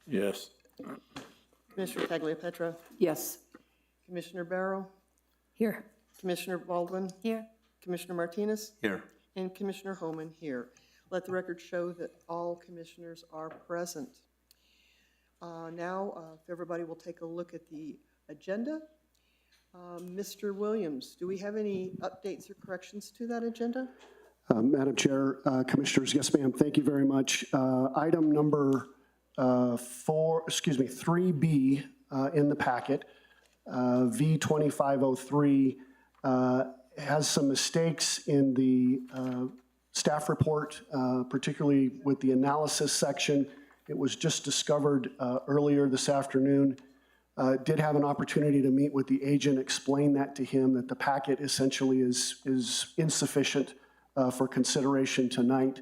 Yes. Commissioner Tagliapetra, Yes. Commissioner Barrow, Here. Commissioner Baldwin, Here. Commissioner Martinez, Here. and Commissioner Homan here. Let the record show that all commissioners are present. Now, if everybody will take a look at the agenda. Mr. Williams, do we have any updates or corrections to that agenda? Madam Chair, Commissioners, yes, ma'am, thank you very much. Item number 3B in the packet, V2503, has some mistakes in the staff report, particularly with the analysis section. It was just discovered earlier this afternoon. Did have an opportunity to meet with the agent, explain that to him, that the packet essentially is insufficient for consideration tonight.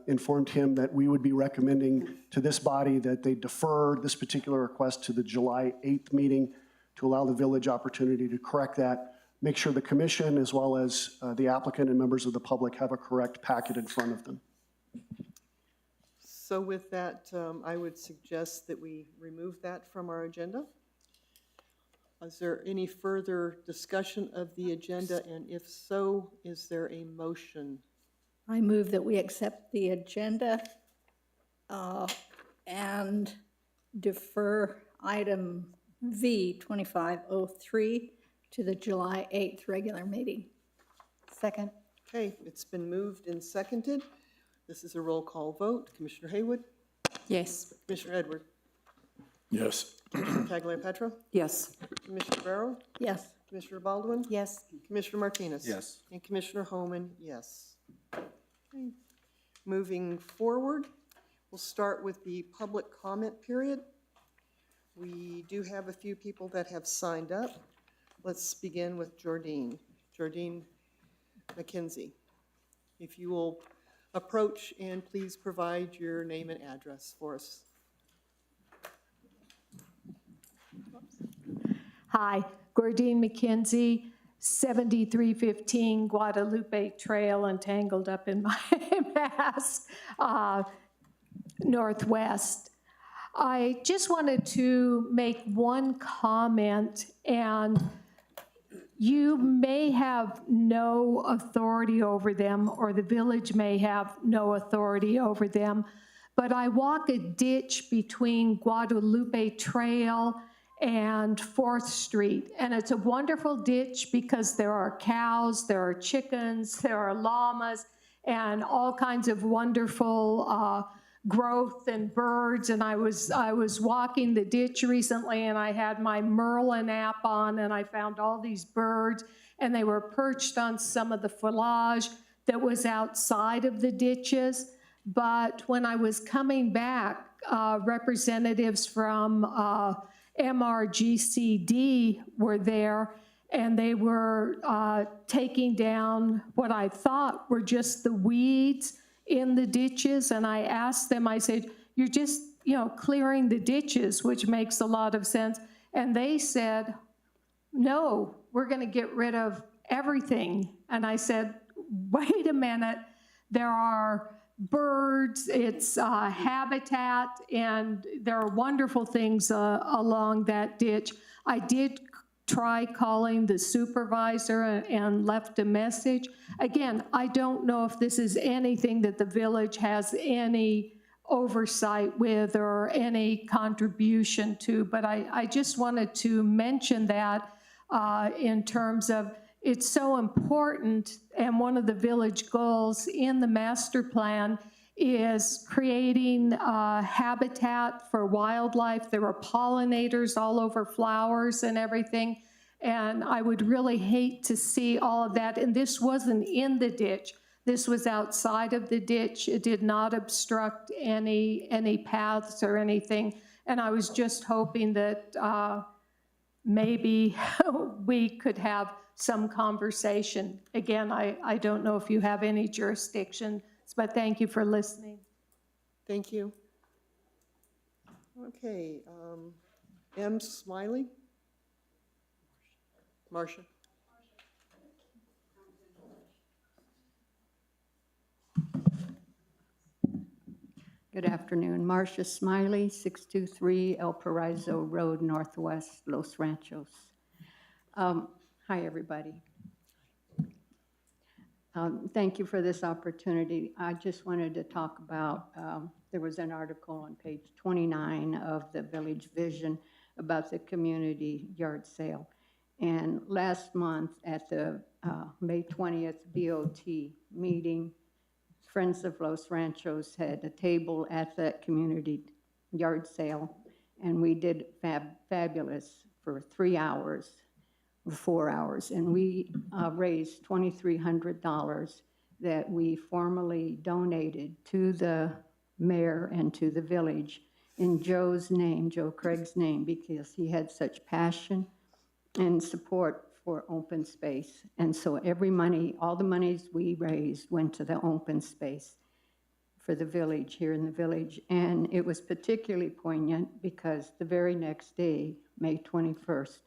Informed him that we would be recommending to this body that they defer this particular request to the July 8th meeting to allow the village opportunity to correct that, make sure the commission as well as the applicant and members of the public have a correct packet in front of them. So with that, I would suggest that we remove that from our agenda. Is there any further discussion of the agenda? And if so, is there a motion? I move that we accept the agenda and defer item V2503 to the July 8th regular meeting. Second. Okay, it's been moved and seconded. This is a roll call vote. Commissioner Haywood, Yes. Commissioner Edward, Yes. Commissioner Tagliapetra, Yes. Commissioner Barrow, Yes. Commissioner Baldwin, Yes. Commissioner Martinez. Yes. And Commissioner Homan, yes. Okay. Moving forward, we'll start with the public comment period. We do have a few people that have signed up. Let's begin with Jordine McKenzie. If you will approach and please provide your name and address for us. Hi, Gordine McKenzie, 7315 Guadalupe Trail, entangled up in my Mass Northwest. I just wanted to make one comment, and you may have no authority over them, or the village may have no authority over them, but I walk a ditch between Guadalupe Trail and 4th Street, and it's a wonderful ditch because there are cows, there are chickens, there are llamas, and all kinds of wonderful growth and birds. And I was walking the ditch recently, and I had my Merlin app on, and I found all these birds, and they were perched on some of the foliage that was outside of the ditches. But when I was coming back, representatives from MRGCD were there, and they were taking down what I thought were just the weeds in the ditches. And I asked them, I said, you're just, clearing the ditches, which makes a lot of sense. And they said, no, we're going to get rid of everything. And I said, wait a minute, there are birds, it's habitat, and there are wonderful things along that ditch. I did try calling the supervisor and left a message. Again, I don't know if this is anything that the village has any oversight with or any contribution to, but I just wanted to mention that in terms of it's so important, and one of the village goals in the master plan is creating habitat for wildlife. There are pollinators all over flowers and everything, and I would really hate to see all of that. And this wasn't in the ditch. This was outside of the ditch. It did not obstruct any paths or anything. And I was just hoping that maybe we could have some conversation. Again, I don't know if you have any jurisdiction, but thank you for listening. Thank you. Okay, M. Smiley? Marcia? Good afternoon. Marcia Smiley, 623 El Paraiso Road, Northwest, Los Ranchos. Hi, everybody. Thank you for this opportunity. I just wanted to talk about, there was an article on page 29 of the Village Vision about the community yard sale. And last month at the May 20th BOT meeting, Friends of Los Ranchos had a table at that community yard sale, and we did fabulous for 3 hours, or 4 hours, and we raised $2,300 that we formally donated to the mayor and to the village in Joe's name, Joe Craig's name, because he had such passion and support for open space. And so every money, all the monies we raised went to the open space for the village, here in the village. And it was particularly poignant because the very next day, May 21st,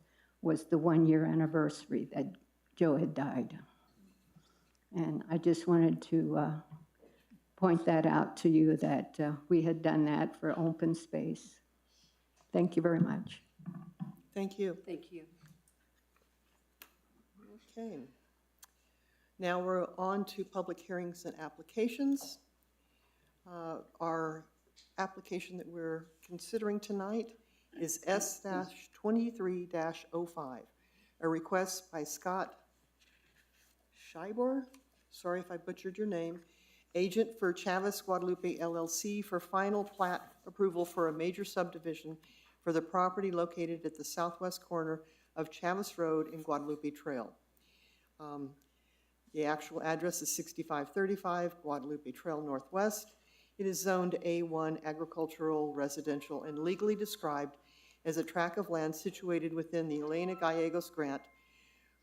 was the 1-year anniversary that Joe had died. And I just wanted to point that out to you, that we had done that for open space. Thank you very much. Thank you. Thank you. Okay. Now we're on to public hearings and applications. Our application that we're considering tonight is S-23-05, a request by Scott Scheibor, sorry if I butchered your name, agent for Chavez Guadalupe LLC for final plat approval for a major subdivision for the property located at the southwest corner of Chavez Road and Guadalupe Trail. The actual address is 6535 Guadalupe Trail Northwest. It is zoned A1 agricultural, residential, and legally described as a tract of land situated within the Elena Gallegos Grant,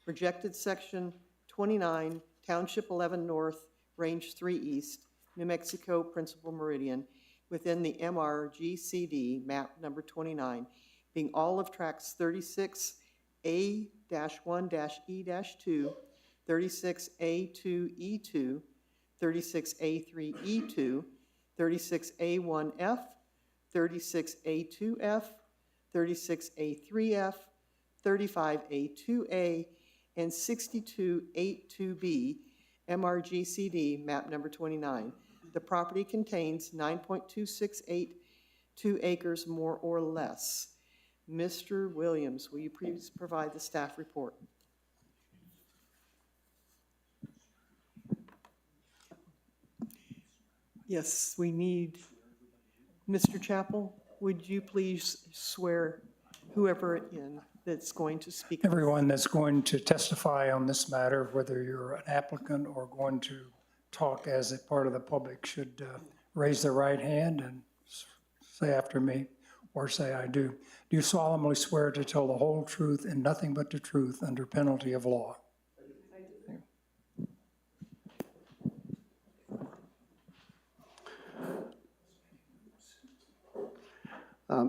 projected section 29, Township 11 North, Range 3 East, New Mexico Principal Meridian, within the MRGCD map number 29, being all of tracts 36A-1-E-2, 36A2E2, 36A3E2, 36A1F, 36A2F, 36A3F, 35A2A, and 62A2B, MRGCD map number 29. The property contains 9.268 acres more or less. Mr. Williams, will you please provide the staff report? Yes, we need, Mr. Chappell, would you please swear whoever in that's going to speak? Everyone that's going to testify on this matter, whether you're an applicant or going to talk as a part of the public, should raise their right hand and say after me, or say I do. Do you solemnly swear to tell the whole truth and nothing but the truth under penalty of law?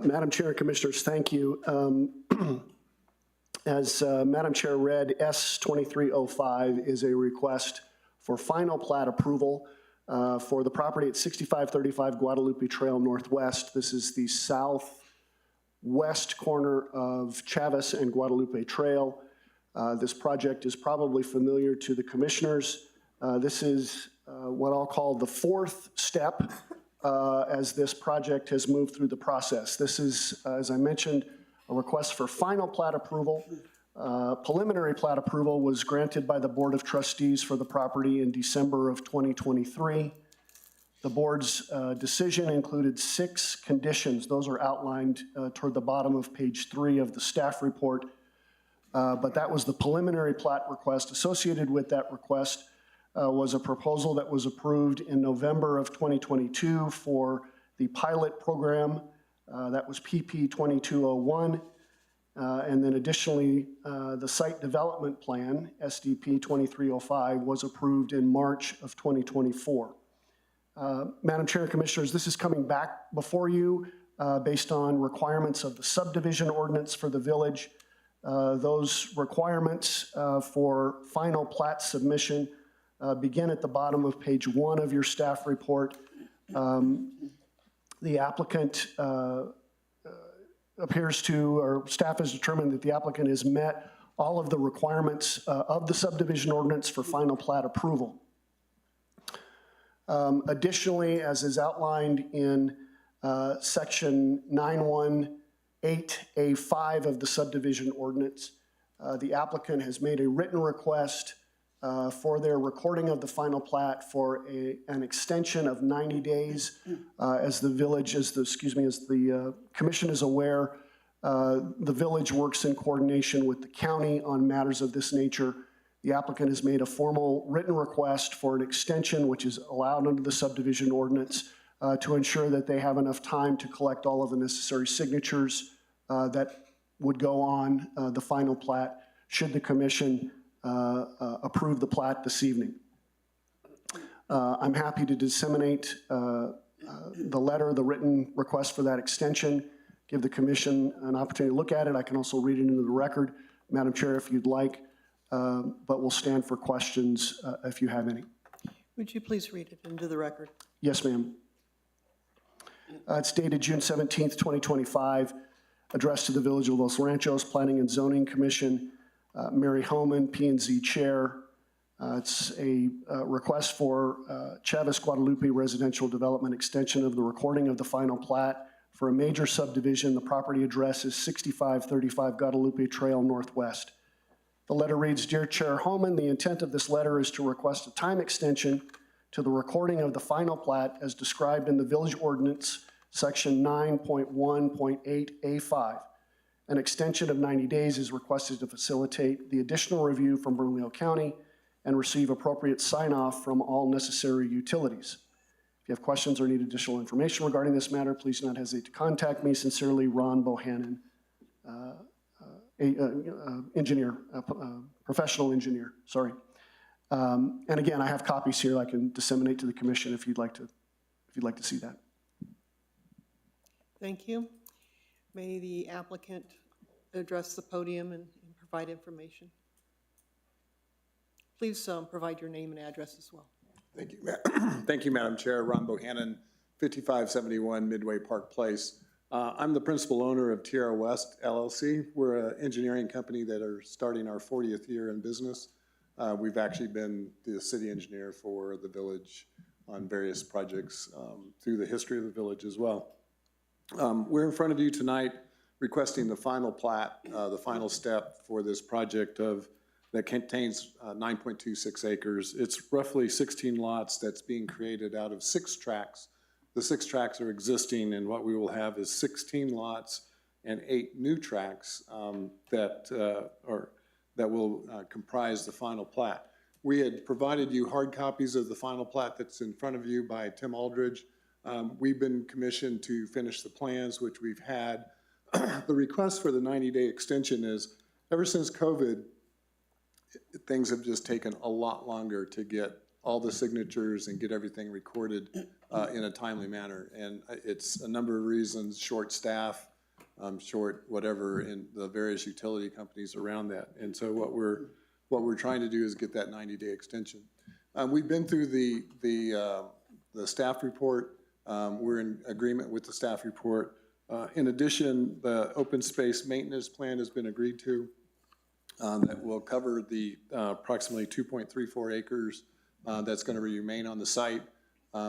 Madam Chair, Commissioners, thank you. As Madam Chair read, S-2305 is a request for final plat approval for the property at 6535 Guadalupe Trail Northwest. This is the southwest corner of Chavez and Guadalupe Trail. This project is probably familiar to the Commissioners. This is what I'll call the fourth step as this project has moved through the process. This is, as I mentioned, a request for final plat approval. Preliminary plat approval was granted by the Board of Trustees for the property in December of 2023. The board's decision included 6 conditions. Those are outlined toward the bottom of page 3 of the staff report. But that was the preliminary plat request. Associated with that request was a proposal that was approved in November of 2022 for the pilot program. That was PP 2201. And then additionally, the site development plan, SDP 2305, was approved in March of 2024. Madam Chair and Commissioners, this is coming back before you based on requirements of the subdivision ordinance for the village. Those requirements for final plat submission begin at the bottom of page 1 of your staff report. the applicant appears to, or staff has determined that the applicant has met all of the requirements of the subdivision ordinance for final plat approval. Additionally, as is outlined in section 918A5 of the subdivision ordinance, the applicant has made a written request for their recording of the final plat for an extension of 90 days. As the commission is aware, the village works in coordination with the county on matters of this nature. The applicant has made a formal written request for an extension, which is allowed under the subdivision ordinance, to ensure that they have enough time to collect all of the necessary signatures that would go on the final plat should the commission approve the plat this evening. I'm happy to disseminate the letter, the written request for that extension, give the commission an opportunity to look at it. I can also read it into the record, Madam Chair, if you'd like, but we'll stand for questions if you have any. Would you please read it into the record? Yes, ma'am. It's dated June 17th, 2025, addressed to the Village of Los Ranchos Planning and Zoning Commission, Mary Homan, P&Z Chair. It's a request for Chavez Guadalupe Residential Development Extension of the recording of the final plat for a major subdivision. The property address is 6535 Guadalupe Trail Northwest. The letter reads, Dear Chair Homan, the intent of this letter is to request a time extension to the recording of the final plat as described in the village ordinance, section 9.1.8A5. An extension of 90 days is requested to facilitate the additional review from Bernalillo County and receive appropriate sign-off from all necessary utilities. If you have questions or need additional information regarding this matter, please do not hesitate to contact me. Sincerely, Ron Bohannon, engineer, professional engineer, sorry. And again, I have copies here I can disseminate to the commission if you'd like to see that. Thank you. May the applicant address the podium and provide information. Please provide your name and address as well. Thank you, Thank you, Madam Chair. Ron Bohannon, 5571 Midway Park Place. I'm the principal owner of Tierra West LLC. We're an engineering company that are starting our 40th year in business. We've actually been the city engineer for the village on various projects through the history of the village as well. We're in front of you tonight requesting the final plat, the final step for this project that contains 9.26 acres. It's roughly 16 lots that's being created out of 6 tracts. The 6 tracts are existing, and what we will have is 16 lots and 8 new tracts that will comprise the final plat. We had provided you hard copies of the final plat that's in front of you by Tim Aldridge. We've been commissioned to finish the plans, which we've had. The request for the 90-day extension is, ever since COVID, things have just taken a lot longer to get all the signatures and get everything recorded in a timely manner. And it's a number of reasons, short staff, short whatever, in the various utility companies around that. And so what we're trying to do is get that 90-day extension. We've been through the staff report. We're in agreement with the staff report. In addition, the open space maintenance plan has been agreed to that will cover the approximately 2.34 acres that's going to remain on the site.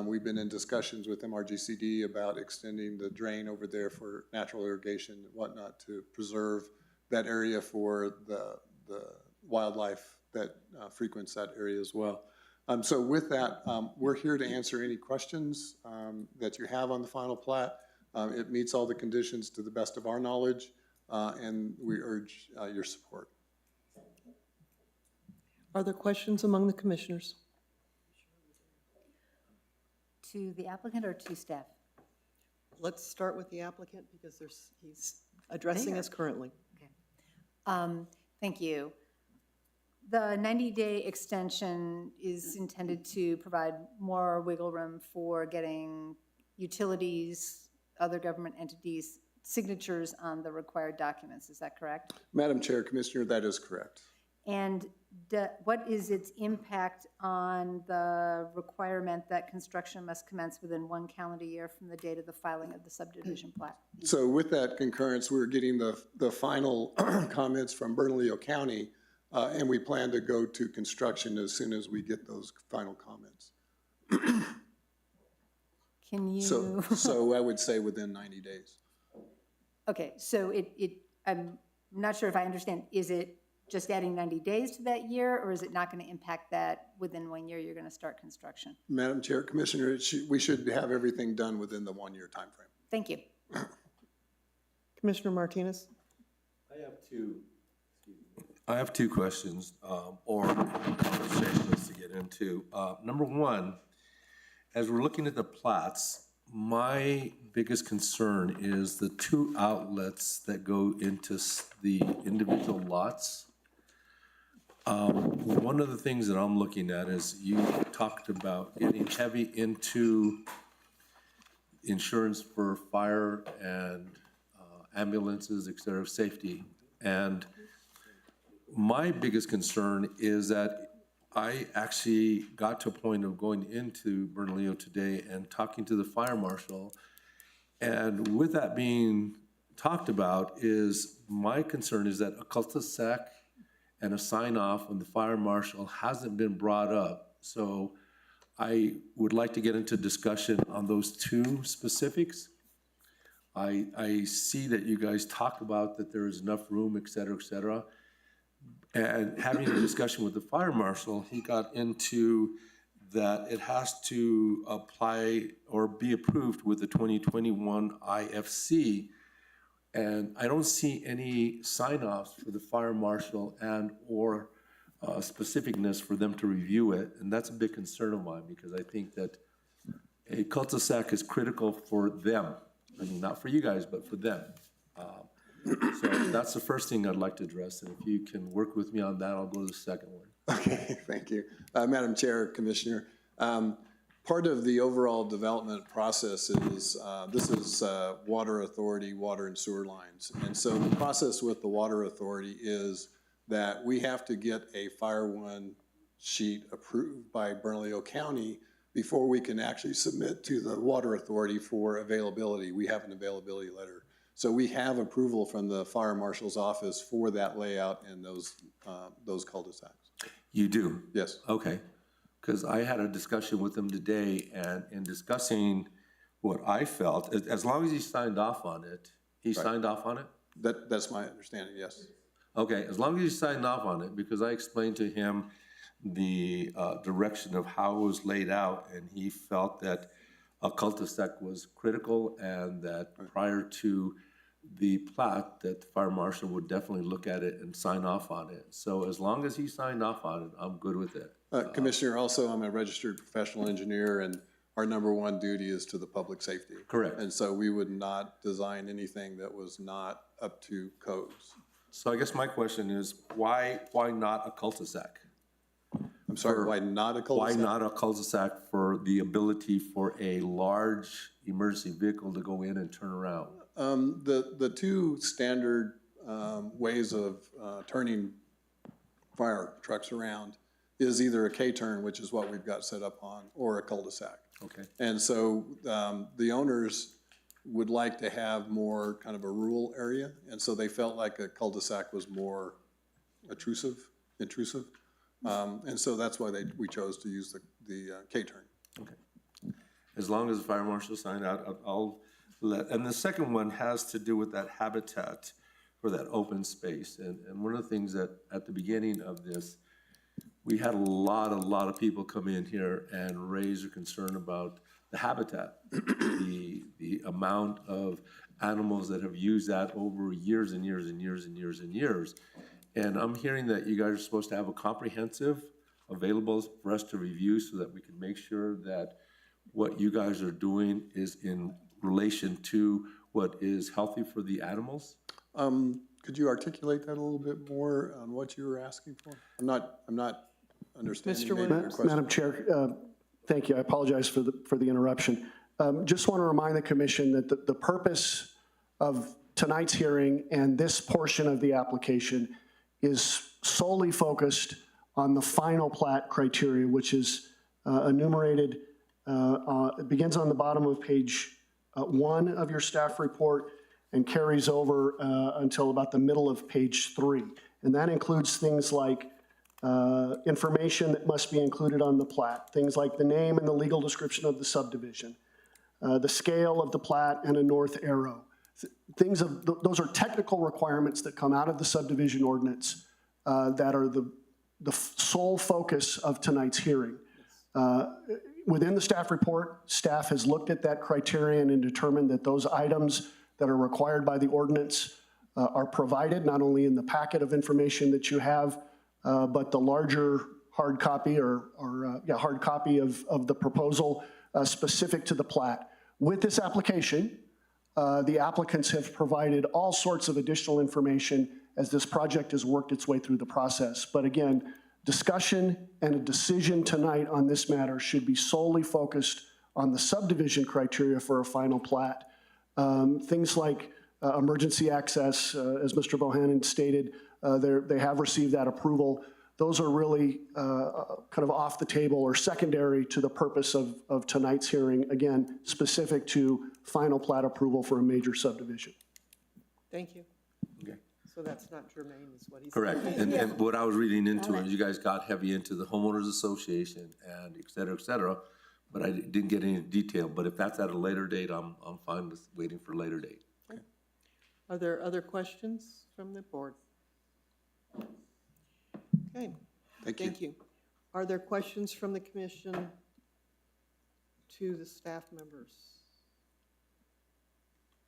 We've been in discussions with MRGCD about extending the drain over there for natural irrigation and whatnot to preserve that area for the wildlife that frequents that area as well. So with that, we're here to answer any questions that you have on the final plat. It meets all the conditions to the best of our knowledge, and we urge your support. Are there questions among the commissioners? To the applicant or to staff? Let's start with the applicant because he's addressing us currently. Okay. Thank you. The 90-day extension is intended to provide more wiggle room for getting utilities, other government entities, signatures on the required documents. Is that correct? Madam Chair, Commissioner, that is correct. And what is its impact on the requirement that construction must commence within 1 calendar year from the date of the filing of the subdivision plat? So with that concurrence, we're getting the final comments from Bernalillo County, and we plan to go to construction as soon as we get those final comments. Can you? So I would say within 90 days. Okay, so I'm not sure if I understand. Is it just adding 90 days to that year, or is it not going to impact that within 1 year you're going to start construction? Madam Chair, Commissioner, we should have everything done within the 1-year timeframe. Thank you. Commissioner Martinez? I have two questions, or conversations to get into. Number one, as we're looking at the plats, my biggest concern is the 2 outlets that go into the individual lots. One of the things that I'm looking at is you talked about getting heavy into insurance for fire and ambulances, et cetera, safety. And my biggest concern is that I actually got to a point of going into Bernalillo today and talking to the fire marshal. And with that being talked about, is my concern is that a cul-de-sac and a sign-off on the fire marshal hasn't been brought up. So I would like to get into discussion on those 2 specifics. I see that you guys talk about that there is enough room, et cetera, et cetera. And having a discussion with the fire marshal, he got into that it has to apply or be approved with the 2021 IFC. And I don't see any sign-offs for the fire marshal and or specificness for them to review it. And that's a big concern of mine, because I think that a cul-de-sac is critical for them. I mean, not for you guys, but for them. So that's the first thing I'd like to address, and if you can work with me on that, I'll go to the second one. Okay, thank you. Madam Chair, Commissioner, part of the overall development process is, this is water authority, water and sewer lines. And so the process with the water authority is that we have to get a Fire One sheet approved by Bernalillo County before we can actually submit to the water authority for availability. We have an availability letter. So we have approval from the fire marshal's office for that layout and those cul-de-sacs. You do? Yes. Okay, because I had a discussion with him today, and in discussing what I felt, as long as he signed off on it, he signed off on it? That's my understanding, yes. Okay, as long as he signed off on it, because I explained to him the direction of how it was laid out, and he felt that a cul-de-sac was critical, and that prior to the plat, that the fire marshal would definitely look at it and sign off on it. So as long as he signed off on it, I'm good with it. Commissioner, also, I'm a registered professional engineer, and our number 1 duty is to the public safety. Correct. And so we would not design anything that was not up to codes. So I guess my question is, why not a cul-de-sac? I'm sorry, why not a cul-de-sac? Why not a cul-de-sac for the ability for a large emergency vehicle to go in and turn around? The 2 standard ways of turning fire trucks around is either a K-turn, which is what we've got set up on, or a cul-de-sac. Okay. And so the owners would like to have more kind of a rural area, and so they felt like a cul-de-sac was more intrusive. And so that's why we chose to use the K-turn. Okay. As long as the fire marshal signed out, I'll let, and the second one has to do with that habitat for that open space. And one of the things that at the beginning of this, we had a lot of people come in here and raise a concern about the habitat, the amount of animals that have used that over years and years and years and years and years. And I'm hearing that you guys are supposed to have a comprehensive available for us to review so that we can make sure that what you guys are doing is in relation to what is healthy for the animals. Could you articulate that a little bit more on what you were asking for? I'm not understanding Mr. maybe your Williams. question. Madam Chair, thank you. I apologize for the interruption. Just want to remind the commission that the purpose of tonight's hearing and this portion of the application is solely focused on the final plat criteria, which is enumerated, it begins on the bottom of page 1 of your staff report and carries over until about the middle of page 3. And that includes things like information that must be included on the plat, things like the name and the legal description of the subdivision, the scale of the plat and a north arrow. Those are technical requirements that come out of the subdivision ordinance that are the sole focus of tonight's hearing. Within the staff report, staff has looked at that criterion and determined that those items that are required by the ordinance are provided, not only in the packet of information that you have, but the larger hard copy hard copy of the proposal specific to the plat. With this application, the applicants have provided all sorts of additional information as this project has worked its way through the process. But again, discussion and a decision tonight on this matter should be solely focused on the subdivision criteria for a final plat. Things like emergency access, as Mr. Bohannon stated, they have received that approval. Those are really kind of off the table or secondary to the purpose of tonight's hearing, again, specific to final plat approval for a major subdivision. Thank you. Okay. So that's not germane, is what he's Correct. saying. And what I was reading into it, you guys got heavy into the homeowners association and et cetera, but I didn't get any detail. But if that's at a later date, I'm fine with waiting for a later date. Are there other questions from the board? Okay, thank you. Are there questions from the commission to the staff members?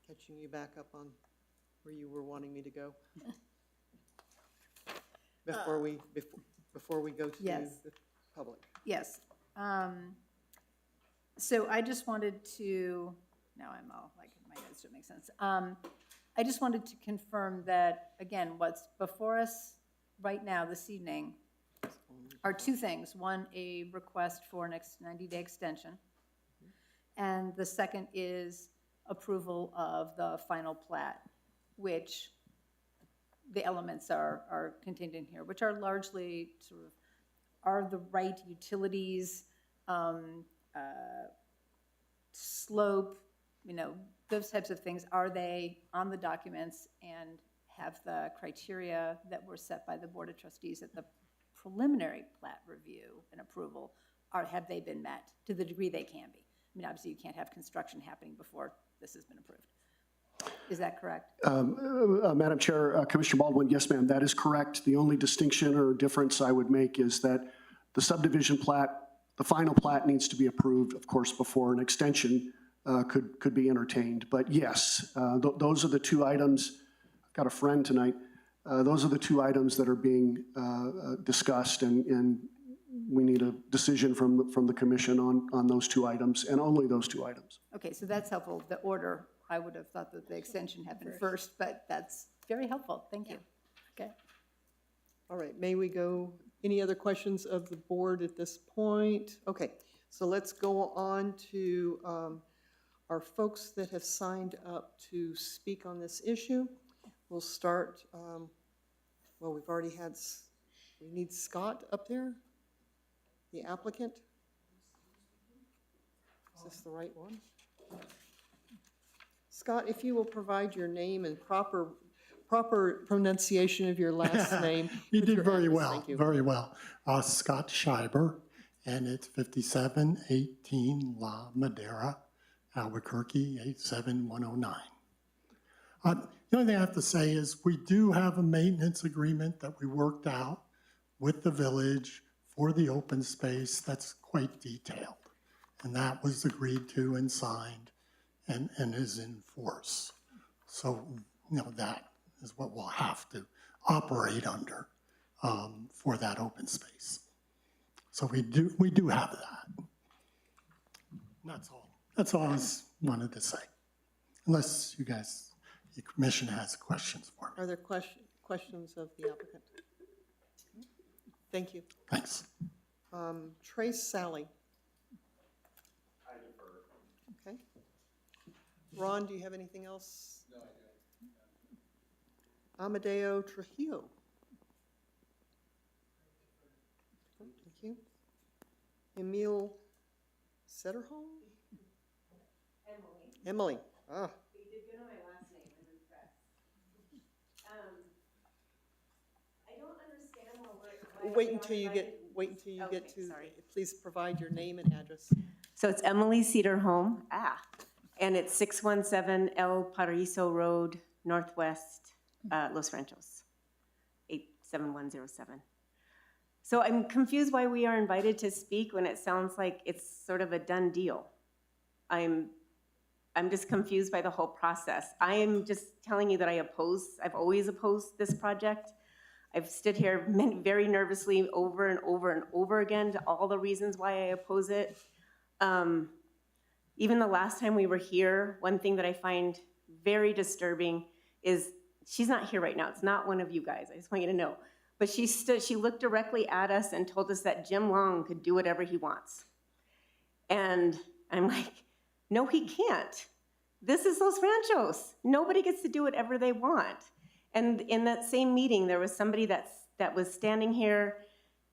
Catching you back up on where you were wanting me to go? Before we go to Yes. the public. Yes. So I just wanted to, now I'm all like, my notes don't make sense. I just wanted to confirm that, again, what's before us right now this evening are two things. One, a request for an 90-day extension. And the second is approval of the final plat, which the elements are contained in here, which are largely sort of, are the right utilities, slope, those types of things, are they on the documents and have the criteria that were set by the Board of Trustees at the preliminary plat review and approval, have they been met to the degree they can be? I mean, obviously, you can't have construction happening before this has been approved. Is that correct? Madam Chair, Commissioner Baldwin, yes, ma'am, that is correct. The only distinction or difference I would make is that the subdivision plat, the final plat needs to be approved, of course, before an extension could be entertained. But yes, those are the two items. I've got a friend tonight. Those are the two items that are being discussed, and we need a decision from the commission on those two items, and only those two items. Okay, so that's helpful. The order, I would have thought that the extension happened first, but that's very helpful. Thank you. Okay. All right, may we go, any other questions of the board at this point? Okay, so let's go on to our folks that have signed up to speak on this issue. We'll start, well, we've already had, we need Scott up there, the applicant. Is this the right one? Scott, if you will provide your name and proper pronunciation of your last name. You with did your very address. well, Thank you. very well. Scott Scheiber, and it's 5718 La Madera, Albuquerque, 87109. The only thing I have to say is we do have a maintenance agreement that we worked out with the village for the open space that's quite detailed. And that was agreed to and signed and is in force. So, that is what we'll have to operate under for that open space. So we do have that. That's all. That's all I wanted to say. Unless you guys, the commission has questions for me. Are there questions of the applicant? Thank you. Thanks. Trace Sally. I defer. Okay. Ron, do you have anything else? No, I don't. Amadeo Trujillo. you. Emile Setterholm? Emily. Ah. You did good on my last name, I'm impressed. I don't understand why Wait we until are you invited- wait until you get Okay, to, sorry. please provide your name and address. So it's Emily Cedarholm, and it's 617 El Paraíso Road, Northwest, Los Ranchos, 87107. So I'm confused why we are invited to speak when it sounds like it's sort of a done deal. I'm just confused by the whole process. I am just telling you that I've always opposed this project. I've stood here very nervously over and over and over again to all the reasons why I oppose it. Even the last time we were here, one thing that I find very disturbing is, she's not here right now, it's not one of you guys, I just want you to know. But she looked directly at us and told us that Jim Long could do whatever he wants. And I'm like, no, he can't. This is Los Ranchos. Nobody gets to do whatever they want. And in that same meeting, there was somebody that was standing here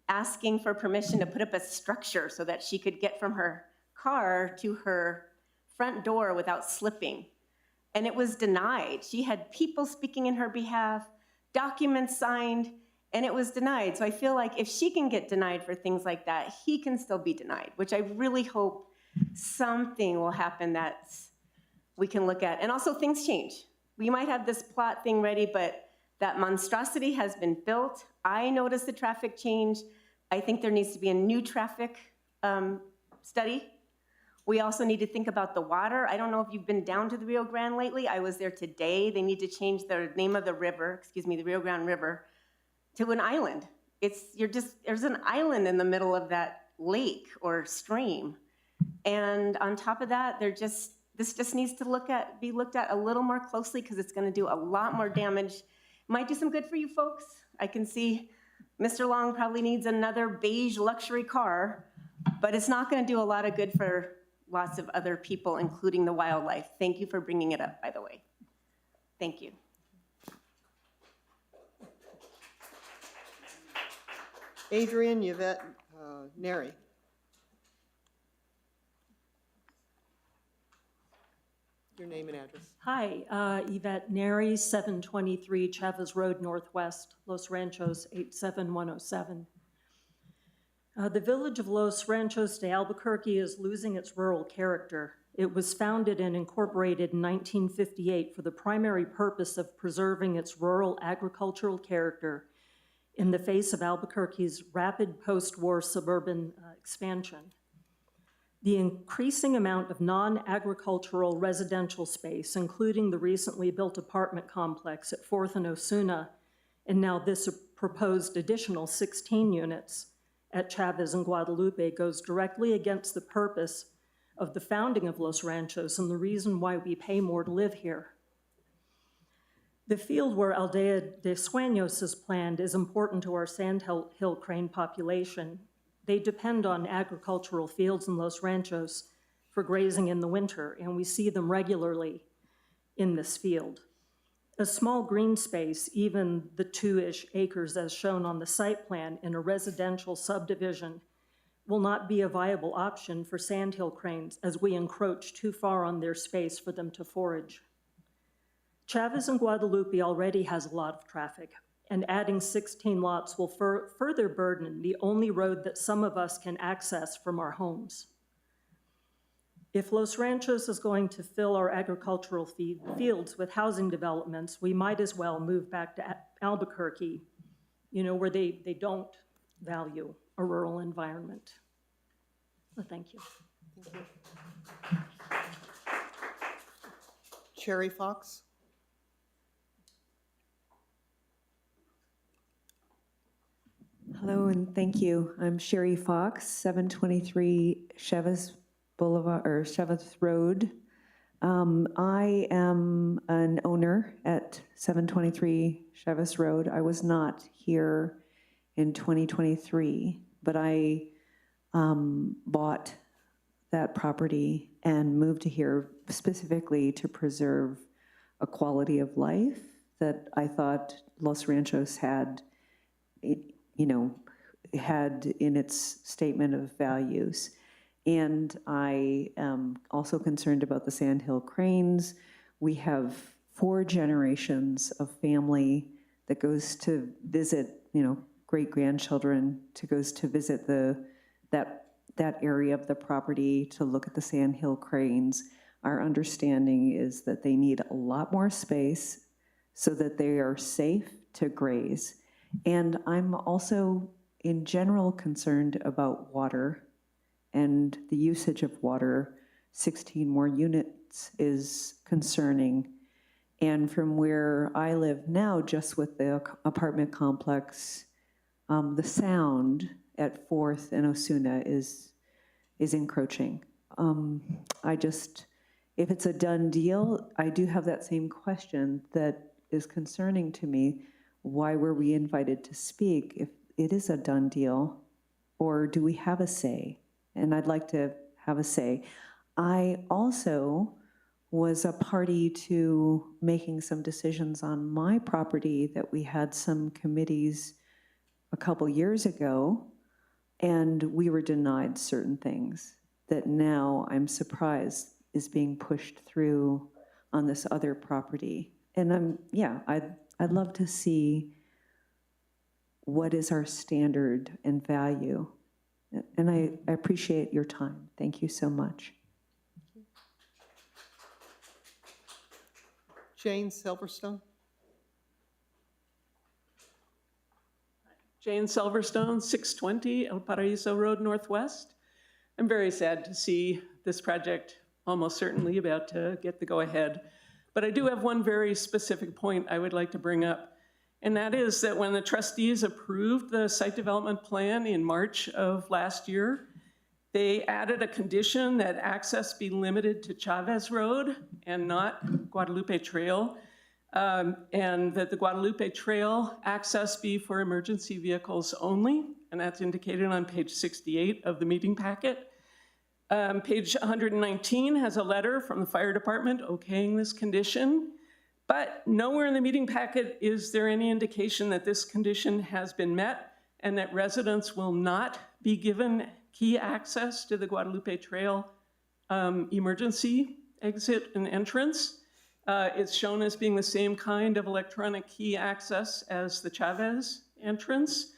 asking for permission to put up a structure so that she could get from her car to her front door without slipping. And it was denied. She had people speaking in her behalf, documents signed, and it was denied. So I feel like if she can get denied for things like that, he can still be denied, which I really hope something will happen that we can look at. And also things change. We might have this plot thing ready, but that monstrosity has been built. I noticed the traffic change. I think there needs to be a new traffic study. We also need to think about the water. I don't know if you've been down to the Rio Grande lately. I was there today. They need to change the name of the river, the Rio Grande River, to an island. There's an island in the middle of that lake or stream. And on top of that, this just needs to be looked at a little more closely because it's going to do a lot more damage. Might do some good for you folks. I can see Mr. Long probably needs another beige luxury car, but it's not going to do a lot of good for lots of other people, including the wildlife. Thank you for bringing it up, by the way. Thank you. Adrian Yvette Neri. Your name and address. Hi, Yvette Neri, 723 Chavez Road Northwest, Los Ranchos, 87107. The village of Los Ranchos de Albuquerque is losing its rural character. It was founded and incorporated in 1958 for the primary purpose of preserving its rural agricultural character in the face of Albuquerque's rapid post-war suburban expansion. The increasing amount of non-agricultural residential space, including the recently built apartment complex at 4th and Osuna, and now this proposed additional 16 units at Chavez and Guadalupe, goes directly against the purpose of the founding of Los Ranchos and the reason why we pay more to live here. The field where Aldea de Sueños is planned is important to our sandhill crane population. They depend on agricultural fields in Los Ranchos for grazing in the winter, and we see them regularly in this field. A small green space, even the 2-ish acres as shown on the site plan in a residential subdivision, will not be a viable option for sandhill cranes as we encroach too far on their space for them to forage. Chavez and Guadalupe already has a lot of traffic, and adding 16 lots will further burden the only road that some of us can access from our homes. If Los Ranchos is going to fill our agricultural fields with housing developments, we might as well move back to Albuquerque, where they don't value a rural environment. Well, thank you. Thank you. Cherry Fox. Hello and thank you. I'm Sherry Fox, 723 Chavez Boulevard or Chavez Road. I am an owner at 723 Chavez Road. I was not here in 2023, but I bought that property and moved to here specifically to preserve a quality of life that I thought Los Ranchos had, had in its statement of values. And I am also concerned about the Sandhill Cranes. We have 4 generations of family that goes to visit, great-grandchildren, goes to visit that area of the property to look at the Sandhill Cranes. Our understanding is that they need a lot more space so that they are safe to graze. And I'm also, in general, concerned about water and the usage of water. 16 more units is concerning. And from where I live now, just with the apartment complex, the sound at 4th and Osuna is encroaching. If it's a done deal, I do have that same question that is concerning to me. Why were we invited to speak if it is a done deal? Or do we have a say? And I'd like to have a say. I also was a party to making some decisions on my property that we had some committees a couple years ago, and we were denied certain things that now I'm surprised is being pushed through on this other property. And I'd love to see what is our standard and value. And I appreciate your time. Thank you so much. Jane Silverstone? Jane Silverstone, 620 El Paraíso Road Northwest. I'm very sad to see this project almost certainly about to get the go-ahead. But I do have one very specific point I would like to bring up. And that is that when the trustees approved the site development plan in March of last year, they added a condition that access be limited to Chavez Road and not Guadalupe Trail, and that the Guadalupe Trail access be for emergency vehicles only, and that's indicated on page 68 of the meeting packet. Page 119 has a letter from the fire department okaying this condition, but nowhere in the meeting packet is there any indication that this condition has been met and that residents will not be given key access to the Guadalupe Trail emergency exit and entrance. It's shown as being the same kind of electronic key access as the Chavez entrance.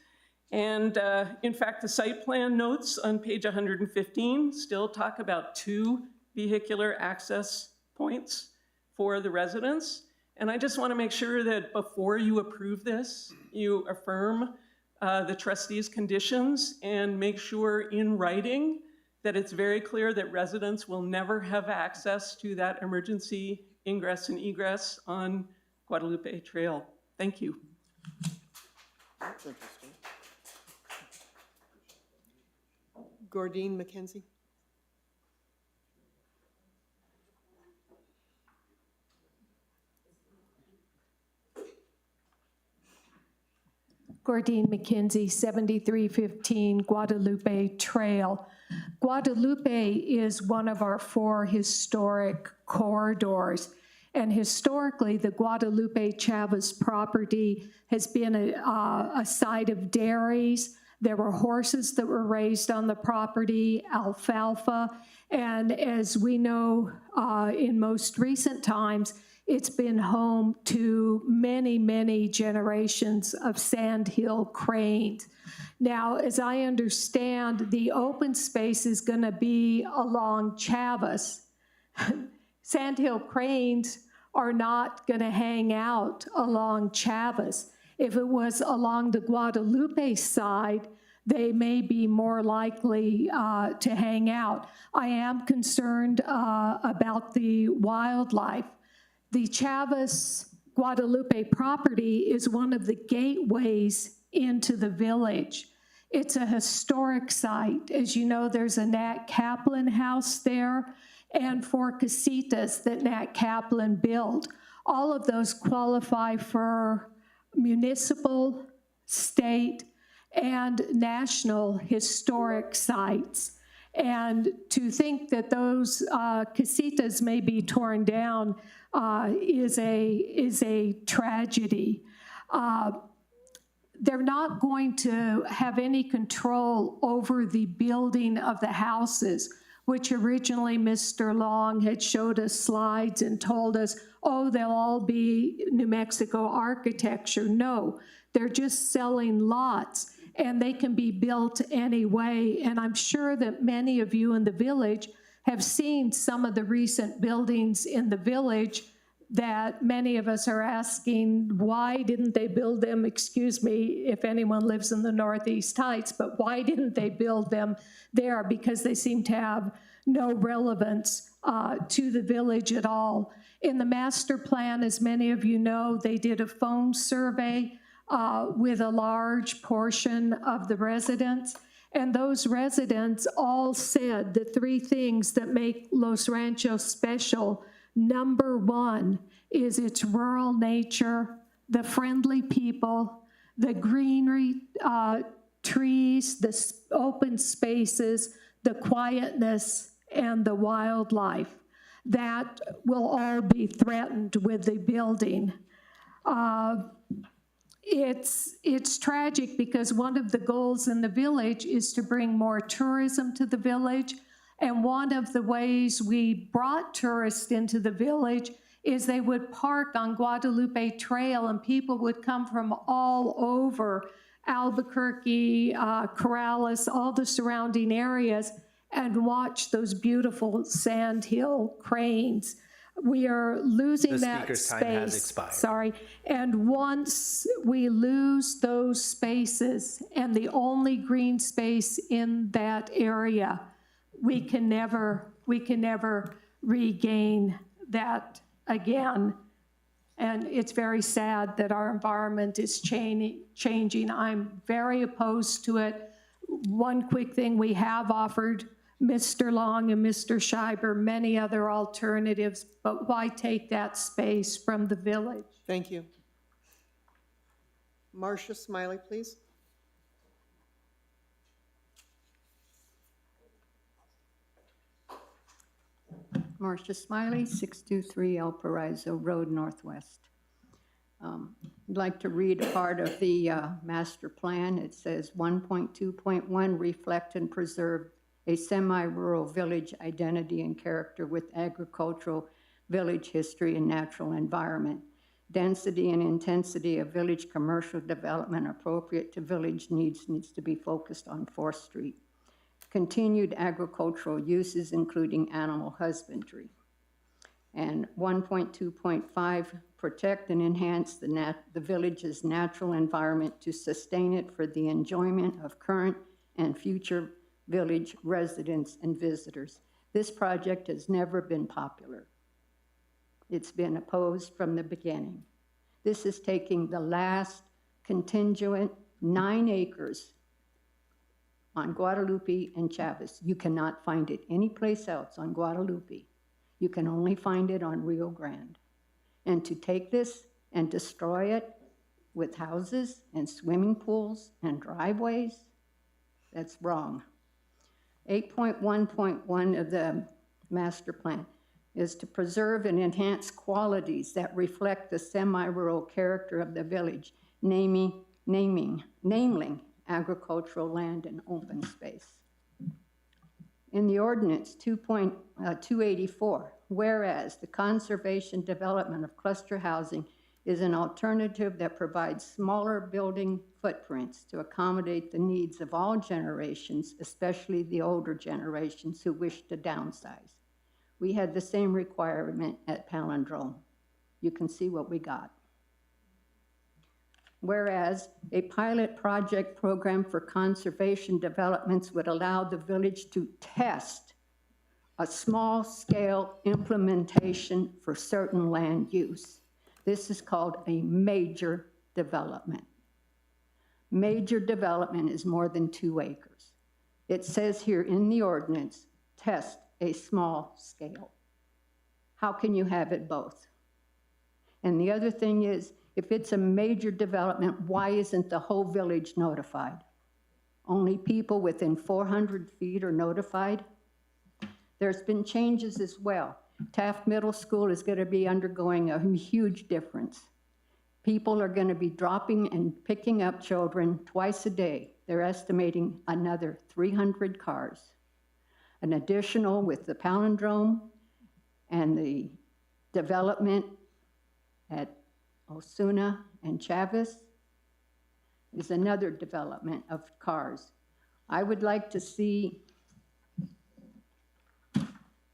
And in fact, the site plan notes on page 115 still talk about 2 vehicular access points for the residents. And I just want to make sure that before you approve this, you affirm the trustees' conditions and make sure in writing that it's very clear that residents will never have access to that emergency ingress and egress on Guadalupe Trail. Thank you. That's interesting. Gordine McKenzie? Gordine McKenzie, 7315 Guadalupe Trail. Guadalupe is one of our 4 historic corridors. And historically, the Guadalupe Chavez property has been a site of dairies. There were horses that were raised on the property, alfalfa. And as we know, in most recent times, it's been home to many, many generations of sandhill cranes. Now, as I understand, the open space is going to be along Chavez. Sandhill cranes are not going to hang out along Chavez. If it was along the Guadalupe side, they may be more likely to hang out. I am concerned about the wildlife. The Chavez Guadalupe property is one of the gateways into the village. It's a historic site. As you know, there's a Nat Kaplan house there and 4 casitas that Nat Kaplan built. All of those qualify for municipal, state, and national historic sites. And to think that those casitas may be torn down is a tragedy. they're not going to have any control over the building of the houses, which originally Mr. Long had showed us slides and told us, oh, they'll all be New Mexico architecture. No, they're just selling lots, and they can be built anyway. And I'm sure that many of you in the village have seen some of the recent buildings in the village that many of us are asking, why didn't they build them? Excuse me if anyone lives in the Northeast Heights, but why didn't they build them there? Because they seem to have no relevance to the village at all. In the master plan, as many of you know, they did a phone survey with a large portion of the residents. And those residents all said the three things that make Los Ranchos special. Number one is its rural nature, the friendly people, the greenery, trees, the open spaces, the quietness, and the wildlife. That will all be threatened with the building. It's tragic because one of the goals in the village is to bring more tourism to the village. And one of the ways we brought tourists into the village is they would park on Guadalupe Trail, and people would come from all over Albuquerque, Corrales, all the surrounding areas, and watch those beautiful sandhill cranes. We are losing that speaker's time has space. expired. Sorry. And once we lose those spaces and the only green space in that area, we can never regain that again. And it's very sad that our environment is changing. I'm very opposed to it. One quick thing, we have offered Mr. Long and Mr. Schreiber many other alternatives, but why take that space from the village? Thank you. Marcia Smiley, please. Marcia Smiley, 623 El Paraiso Road Northwest. I'd like to read a part of the master plan. It says 1.2.1, reflect and preserve a semi-rural village identity and character with agricultural village history and natural environment. Density and intensity of village commercial development appropriate to village needs to be focused on 4th Street. Continued agricultural uses, including animal husbandry. And 1.2.5, protect and enhance the village's natural environment to sustain it for the enjoyment of current and future village residents and visitors. This project has never been popular. It's been opposed from the beginning. This is taking the last contingent 9 acres on Guadalupe and Chavez. You cannot find it anyplace else on Guadalupe. You can only find it on Rio Grande. And to take this and destroy it with houses and swimming pools and driveways, that's wrong. 8.1.1 of the master plan is to preserve and enhance qualities that reflect the semi-rural character of the village, naming agricultural land and open space. In the ordinance 284, whereas the conservation development of cluster housing is an alternative that provides smaller building footprints to accommodate the needs of all generations, especially the older generations who wish to downsize. We had the same requirement at Palindrome. You can see what we got. Whereas a pilot project program for conservation developments would allow the village to test a small-scale implementation for certain land use. This is called a major development. Major development is more than 2 acres. It says here in the ordinance, test a small scale. How can you have it both? And the other thing is, if it's a major development, why isn't the whole village notified? Only people within 400 feet are notified? There's been changes as well. Taft Middle School is going to be undergoing a huge difference. People are going to be dropping and picking up children twice a day. They're estimating another 300 cars. An additional with the palindrome and the development at Osuna and Chavez is another development of cars. I would like to see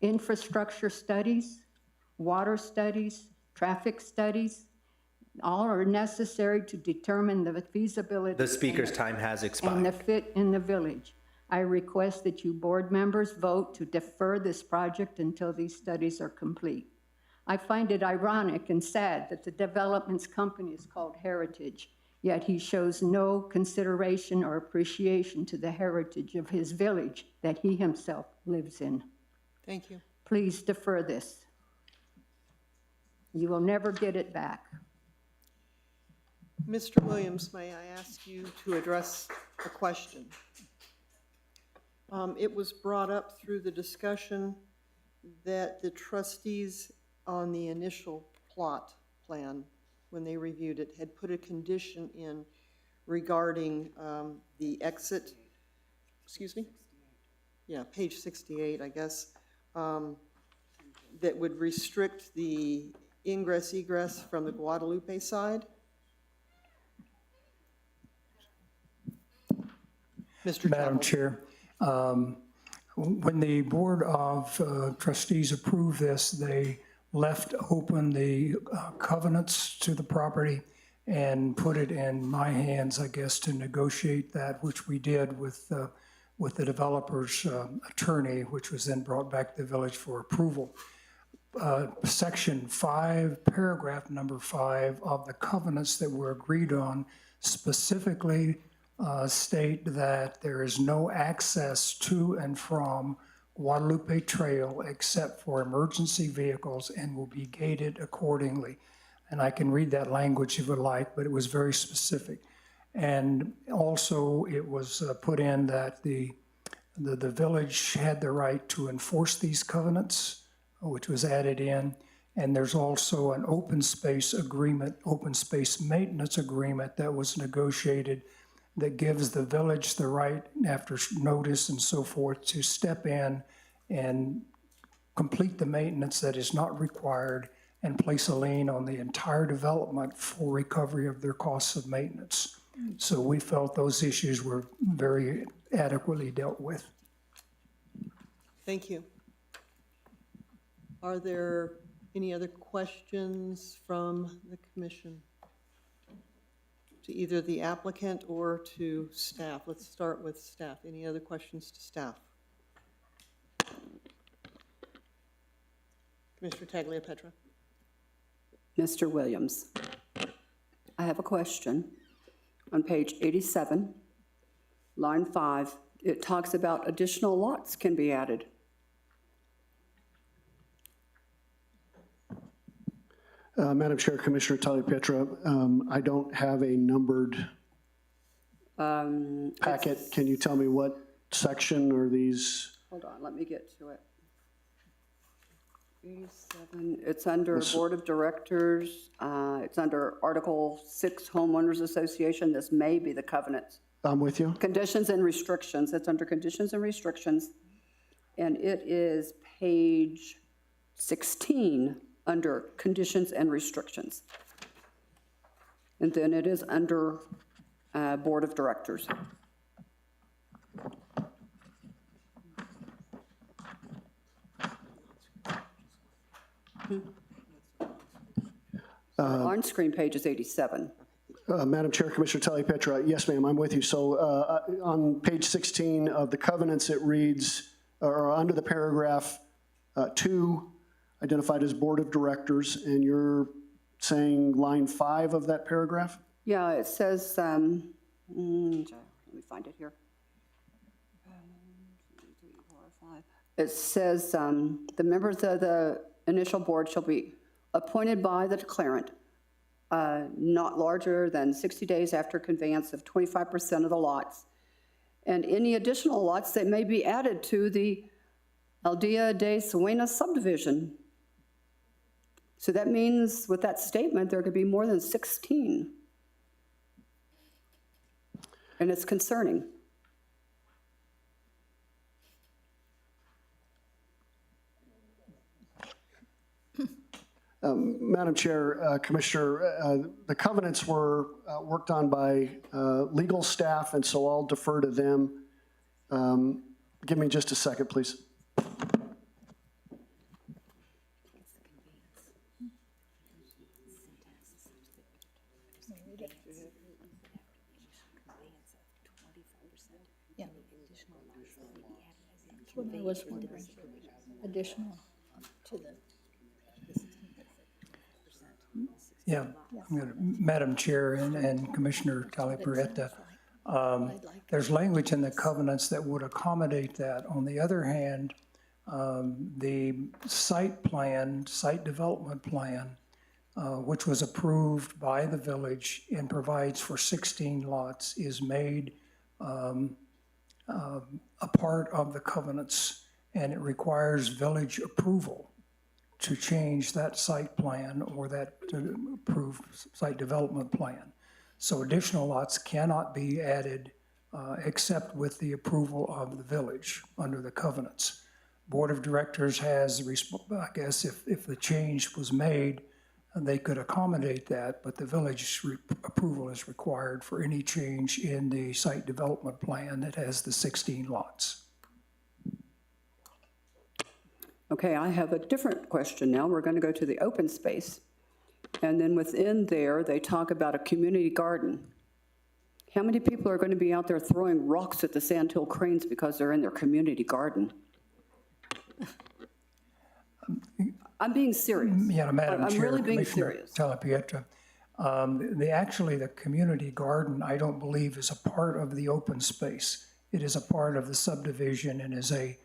infrastructure studies, water studies, traffic studies. All are necessary to determine the feasibility. The speaker's time has And expired. the fit in the village. I request that you board members vote to defer this project until these studies are complete. I find it ironic and sad that the development's company is called Heritage, yet he shows no consideration or appreciation to the heritage of his village that he himself lives in. Thank you. Please defer this. You will never get it back. Mr. Williams, may I ask you to address a question? It was brought up through the discussion that the trustees on the initial plot plan, when they reviewed it, had put a condition in regarding the exit, excuse me? Yeah, page 68, I guess, that would restrict the ingress egress from the Guadalupe side. Mr. Madam Chapel. Chair, when the Board of Trustees approved this, they left open the covenants to the property and put it in my hands, I guess, to negotiate that, which we did with the developer's attorney, which was then brought back to the village for approval. Section 5, paragraph number 5 of the covenants that were agreed on specifically state that there is no access to and from Guadalupe Trail except for emergency vehicles and will be gated accordingly. And I can read that language if you would like, but it was very specific. And also it was put in that the village had the right to enforce these covenants, which was added in. And there's also an open space agreement, open space maintenance agreement that was negotiated that gives the village the right, after notice and so forth, to step in and complete the maintenance that is not required and place a lien on the entire development for recovery of their costs of maintenance. So we felt those issues were very adequately dealt with. Thank you. Are there any other questions from the commission to either the applicant or to staff? Let's start with staff. Any other questions to staff? Commissioner Tagliapetra. Mr. Williams, I have a question. On page 87, line 5, it talks about additional lots can be added. Madam Chair, Commissioner Tagliapetra, I don't have a numbered packet. Can you tell me what section are these? Hold on, let me get to it. 87, it's under Board of Directors. It's under Article 6 Homeowners Association. This may be the covenants. I'm with you. Conditions and restrictions. It's under conditions and restrictions. And it is page 16 under conditions and restrictions. And then it is under Board of Directors. On-screen page is 87. Madam Chair, Commissioner Tagliapetra, yes, ma'am, I'm with you. So on page 16 of the covenants, it reads, or under the paragraph 2, identified as Board of Directors, and you're saying line 5 of that paragraph? Yeah, it says, let me find it here. It says, the members of the initial board shall be appointed by the declarant not larger than 60 days after conveyance of 25% of the lots. And any additional lots that may be added to the Aldea de Suena subdivision. So that means with that statement, there could be more than 16. And it's concerning. Madam Chair, Commissioner, the covenants were worked on by legal staff, and so I'll defer to them. Give me just a second, please. Yeah. That's what I was wondering. Additional to the. Yeah, I'm gonna, Madam Chair and Commissioner Taliaferro, there's language in the covenants that would accommodate that. On the other hand, the site plan, site development plan, which was approved by the village and provides for 16 lots, is made a part of the covenants, and it requires village approval to change that site plan or that approved site development plan. So additional lots cannot be added except with the approval of the village under the covenants. Board of Directors has, I guess if the change was made, they could accommodate that, but the village approval is required for any change in the site development plan that has the 16 lots. Okay, I have a different question now. We're going to go to the open space. And then within there, they talk about a community garden. How many people are going to be out there throwing rocks at the Sandhill Cranes because they're in their community garden? I'm being serious. Yeah, Madam I'm Chair, really being Commissioner serious. Talapietra, the community garden, I don't believe is a part of the open space. It is a part of the subdivision and is a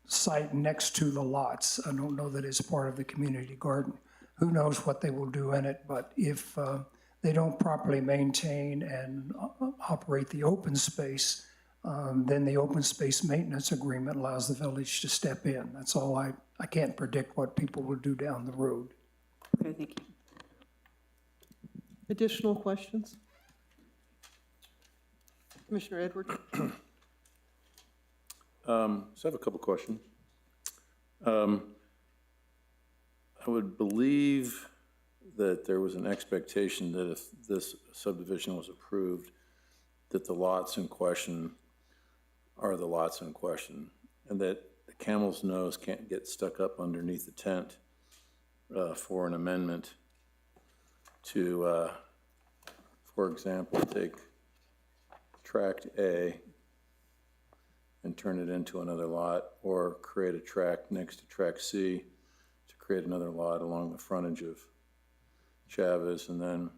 site next to the lots. I don't know that it's part of the community garden. Who knows what they will do in it, but if they don't properly maintain and operate the open space, then the open space maintenance agreement allows the village to step in. That's all. I can't predict what people will do down the road. Okay, thank you. Additional questions? Commissioner Edwards? So I have a couple questions. I would believe that there was an expectation that if this subdivision was approved, that the lots in question are the lots in question, and that the camel's nose can't get stuck up underneath the tent for an amendment to, for example, take tract A and turn it into another lot, or create a tract next to tract C to create another lot along the frontage of Chavez, and then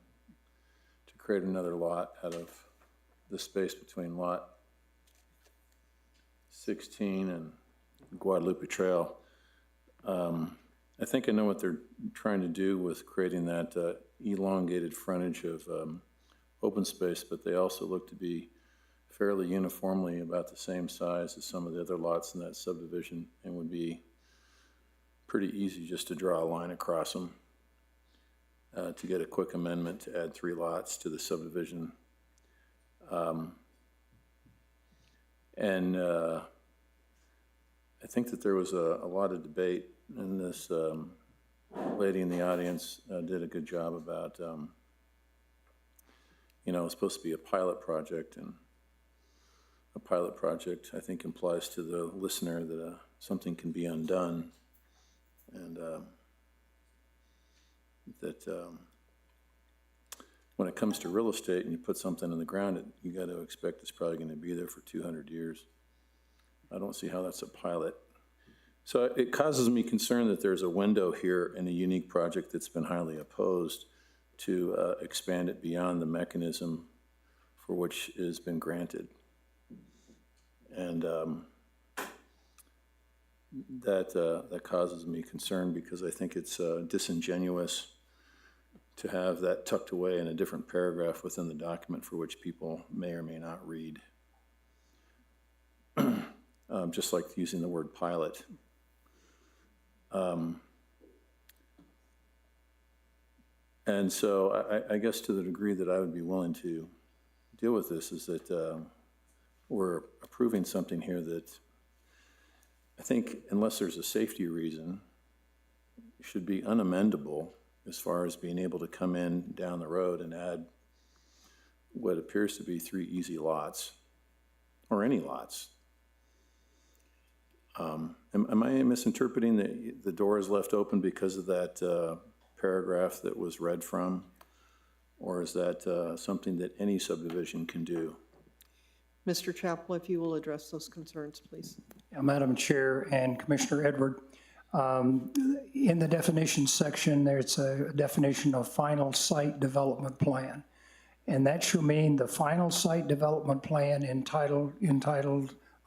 to create another lot out of the space between lot 16 and Guadalupe Trail. I think I know what they're trying to do with creating that elongated frontage of open space, but they also look to be fairly uniformly about the same size as some of the other lots in that subdivision, and would be pretty easy just to draw a line across them to get a quick amendment to add 3 lots to the subdivision. And I think that there was a lot of debate, and this lady in the audience did a good job about, it's supposed to be a pilot project, and a pilot project, I think, implies to the listener that something can be undone, and that when it comes to real estate and you put something in the ground, you got to expect it's probably going to be there for 200 years. I don't see how that's a pilot. So it causes me concern that there's a window here in a unique project that's been highly opposed to expand it beyond the mechanism for which it has been granted. And that causes me concern, because I think it's disingenuous to have that tucked away in a different paragraph within the document for which people may or may not read. Just like using the word pilot. And so I guess to the degree that I would be willing to deal with this is that we're approving something here that I think, unless there's a safety reason, should be unamendable as far as being able to come in down the road and add what appears to be 3 easy lots, or any lots. Am I misinterpreting that the door is left open because of that paragraph that was read from? Or is that something that any subdivision can do? Mr. Chappell, if you will address those concerns, please. Madam Chair and Commissioner Edward, in the definition section, there's a definition of final site development plan. And that should mean the final site development plan entitled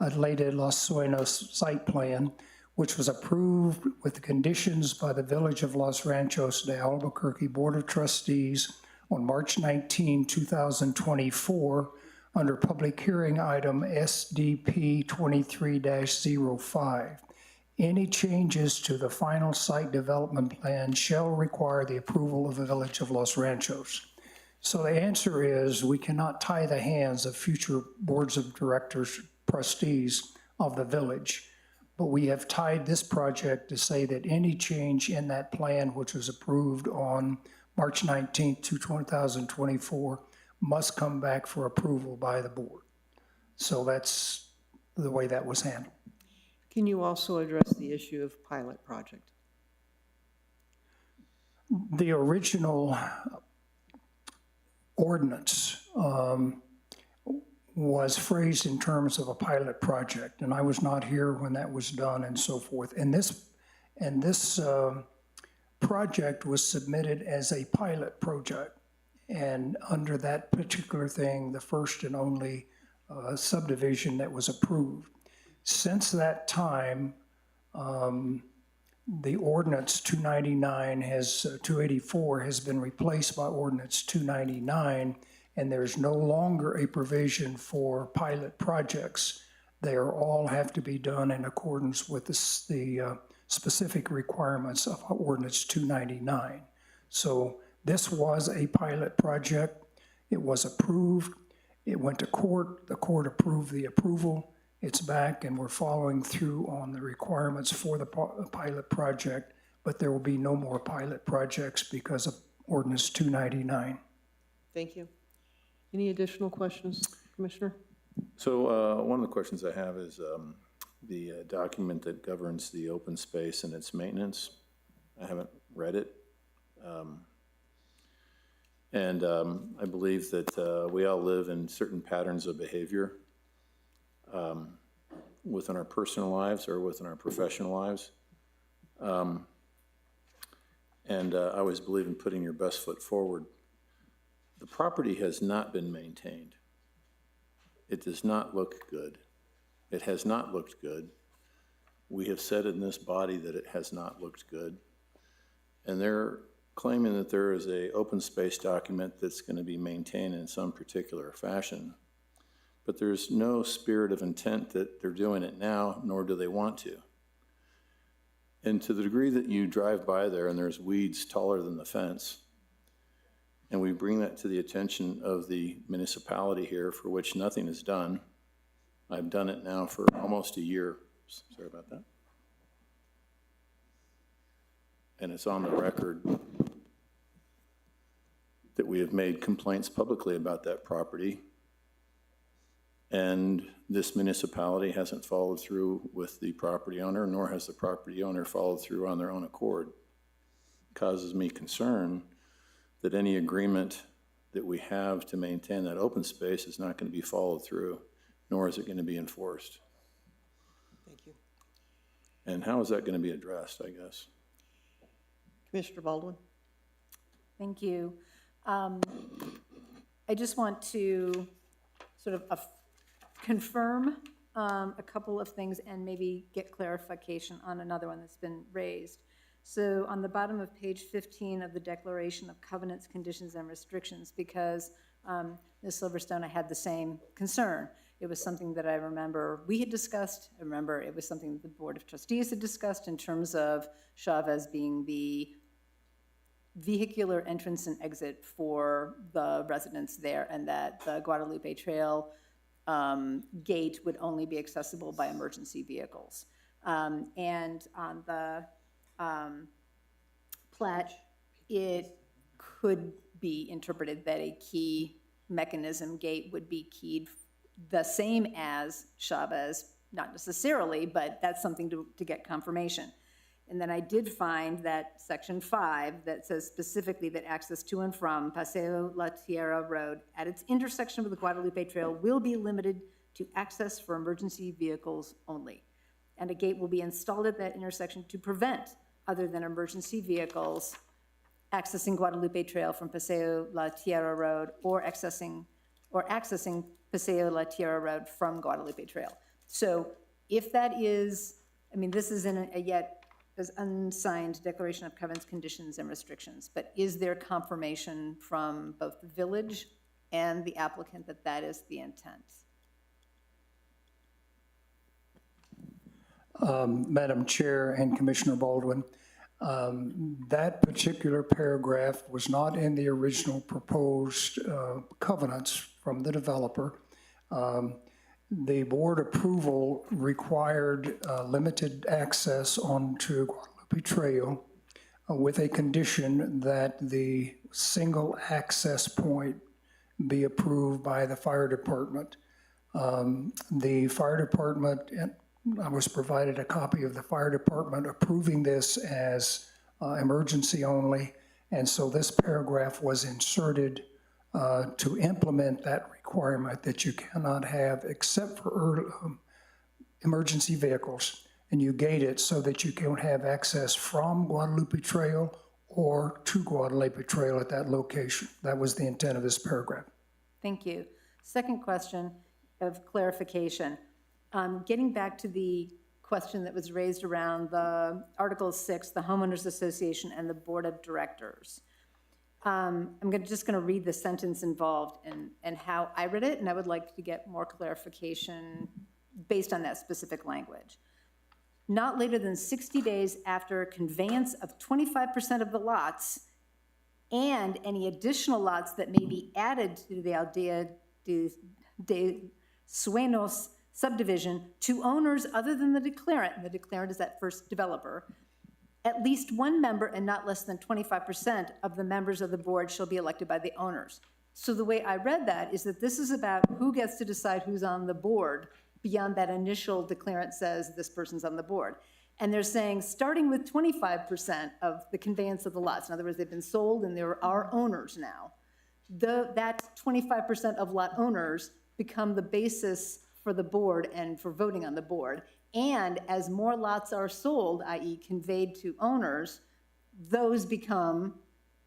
Leyte Los Sueños Site Plan, which was approved with the conditions by the Village of Los Ranchos de Albuquerque Board of Trustees on March 19, 2024, under public hearing item SDP 23-05. Any changes to the final site development plan shall require the approval of the Village of Los Ranchos. So the answer is we cannot tie the hands of future boards of directors, trustees of the village, but we have tied this project to say that any change in that plan, which was approved on March 19th, 2024, must come back for approval by the board. So that's the way that was handled. Can you also address the issue of pilot project? The original ordinance was phrased in terms of a pilot project, and I was not here when that was done and so forth. And this project was submitted as a pilot project. And under that particular thing, the first and only subdivision that was approved. Since that time, the ordinance 284 has been replaced by ordinance 299, and there's no longer a provision for pilot projects. They all have to be done in accordance with the specific requirements of ordinance 299. So this was a pilot project. It was approved. It went to court. The court approved the approval. It's back, and we're following through on the requirements for the pilot project, but there will be no more pilot projects because of ordinance 299. Thank you. Any additional questions, Commissioner? So one of the questions I have is the document that governs the open space and its maintenance. I haven't read it. And I believe that we all live in certain patterns of behavior within our personal lives or within our professional lives. And I always believe in putting your best foot forward. The property has not been maintained. It does not look good. It has not looked good. We have said in this body that it has not looked good. And they're claiming that there is an open space document that's going to be maintained in some particular fashion. But there's no spirit of intent that they're doing it now, nor do they want to. And to the degree that you drive by there and there's weeds taller than the fence, and we bring that to the attention of the municipality here, for which nothing is done. I've done it now for almost a year. Sorry about that. And it's on the record that we have made complaints publicly about that property. And this municipality hasn't followed through with the property owner, nor has the property owner followed through on their own accord. It causes me concern that any agreement that we have to maintain that open space is not going to be followed through, nor is it going to be enforced. Thank you. And how is that going to be addressed, I guess? Commissioner Baldwin? Thank you. I just want to sort of confirm a couple of things and maybe get clarification on another one that's been raised. So on the bottom of page 15 of the Declaration of Covenants, Conditions, and Restrictions, because Ms. Silverstone, I had the same concern. It was something that I remember we had discussed. I remember it was something that the Board of Trustees had discussed in terms of Chavez being the vehicular entrance and exit for the residents there, and that the Guadalupe Trail gate would only be accessible by emergency vehicles. And on the plat, it could be interpreted that a key mechanism gate would be keyed the same as Chavez, not necessarily, but that's something to get confirmation. And then I did find that section 5 that says specifically that access to and from Paseo La Tierra Road at its intersection with the Guadalupe Trail will be limited to access for emergency vehicles only. And a gate will be installed at that intersection to prevent other than emergency vehicles accessing Guadalupe Trail from Paseo La Tierra Road or accessing Paseo La Tierra Road from Guadalupe Trail. So if that is, I mean, this is in a yet as unsigned declaration of covenants, conditions, and restrictions, but is there confirmation from both the village and the applicant that that is the intent? Madam Chair and Commissioner Baldwin, that particular paragraph was not in the original proposed covenants from the developer. The board approval required limited access onto Guadalupe Trail with a condition that the single access point be approved by the fire department. The fire department, and I was provided a copy of the fire department approving this as emergency only, and so this paragraph was inserted to implement that requirement that you cannot have except for emergency vehicles, and you gate it so that you can have access from Guadalupe Trail or to Guadalupe Trail at that location. That was the intent of this paragraph. Thank you. Second question of clarification. Getting back to the question that was raised around the Article 6, the Homeowners Association and the Board of Directors. I'm just going to read the sentence involved and how I read it, and I would like to get more clarification based on that specific language. Not later than 60 days after conveyance of 25% of the lots and any additional lots that may be added to the Aldea de Sueños subdivision to owners other than the declarant, and the declarant is that first developer, at least one member and not less than 25% of the members of the board shall be elected by the owners. So the way I read that is that this is about who gets to decide who's on the board beyond that initial declarant says this person's on the board. And they're saying starting with 25% of the conveyance of the lots, in other words, they've been sold and there are owners now, that 25% of lot owners become the basis for the board and for voting on the board. And as more lots are sold, i.e. conveyed to owners, those become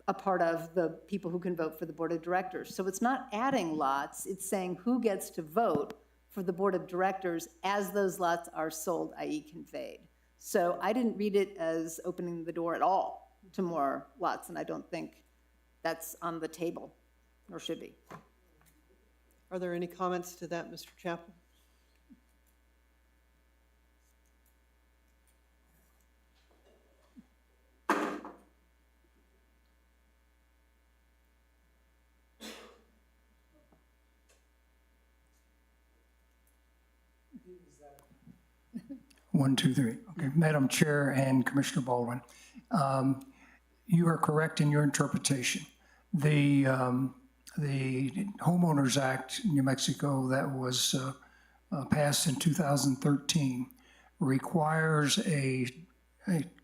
a part of the people who can vote for the board of directors. So it's not adding lots, it's saying who gets to vote for the board of directors as those lots are sold, i.e. conveyed. So I didn't read it as opening the door at all to more lots, and I don't think that's on the table, or should be. Are there any comments to that, Mr. Chappell? One, two, three. Okay, Madam Chair and Commissioner Baldwin, you are correct in your interpretation. The Homeowners Act in New Mexico that was passed in 2013 requires a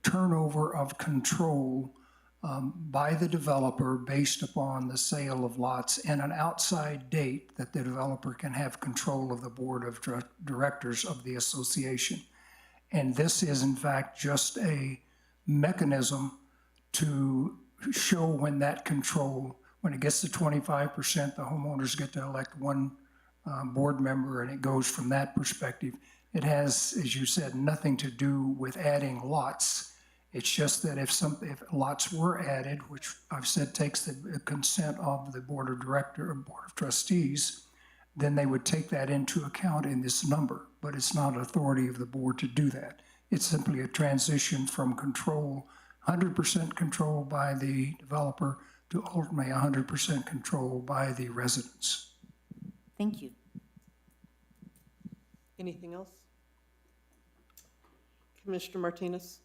turnover of control by the developer based upon the sale of lots and an outside date that the developer can have control of the board of directors of the association. And this is in fact just a mechanism to show when that control, when it gets to 25%, the homeowners get to elect one board member, and it goes from that perspective. It has, as you said, nothing to do with adding lots. It's just that if lots were added, which I've said takes the consent of the board of director or board of trustees, then they would take that into account in this number, but it's not authority of the board to do that. It's simply a transition from control 100% control by the developer to ultimately 100% control by the residents. Thank you. Anything else? Commissioner Martinez?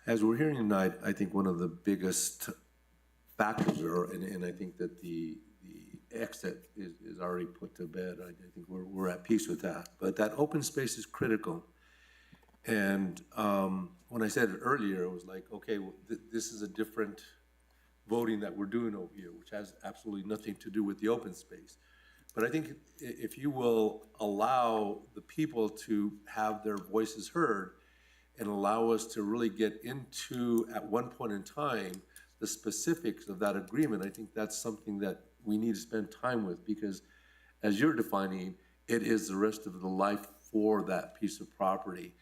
As we're hearing tonight, I think one of the biggest factors are, and I think that the exit is already put to bed. I think we're at peace with that. But that open space is critical. And when I said it earlier, it was like, okay, well, this is a different voting that we're doing over here, which has absolutely nothing to do with the open space. But I think if you will allow the people to have their voices heard and allow us to really get into, at one point in time, the specifics of that agreement, I think that's something that we need to spend time with, because as you're defining, it is the rest of the life for that piece of property.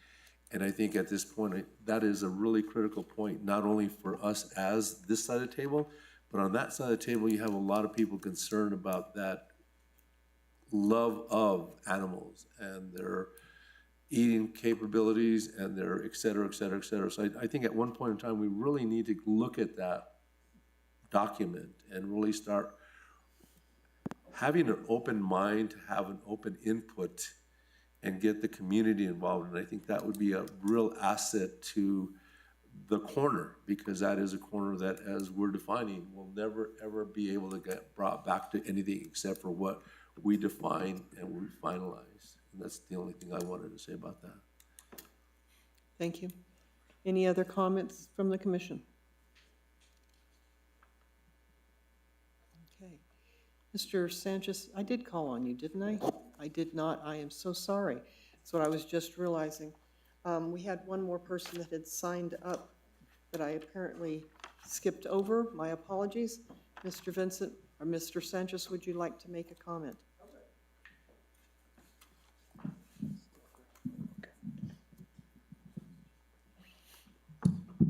And I think at this point, that is a really critical point, not only for us as this side of the table, but on that side of the table, you have a lot of people concerned about that love of animals and their eating capabilities and their et cetera, et cetera, et cetera. So I think at one point in time, we really need to look at that document and really start having an open mind, to have an open input and get the community involved. And I think that would be a real asset to the corner, because that is a corner that, as we're defining, will never, ever be able to get brought back to anything except for what we define and we finalize. And that's the only thing I wanted to say about that. Thank you. Any other comments from the commission? Okay. Mr. Sanchez, I did call on you, didn't I? I did not. I am so sorry. That's what I was just realizing. We had one more person that had signed up that I apparently skipped over. My apologies. Mr. Vincent, or Mr. Sanchez, would you like to make a comment?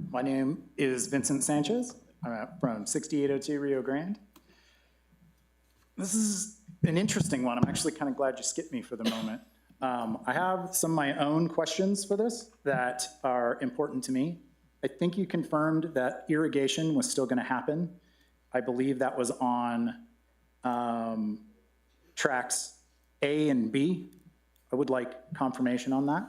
My name is Vincent Sanchez. I'm from 6802 Rio Grande. This is an interesting one. I'm actually kind of glad you skipped me for the moment. I have some of my own questions for this that are important to me. I think you confirmed that irrigation was still going to happen. I believe that was on tracks A and B. I would like confirmation on that.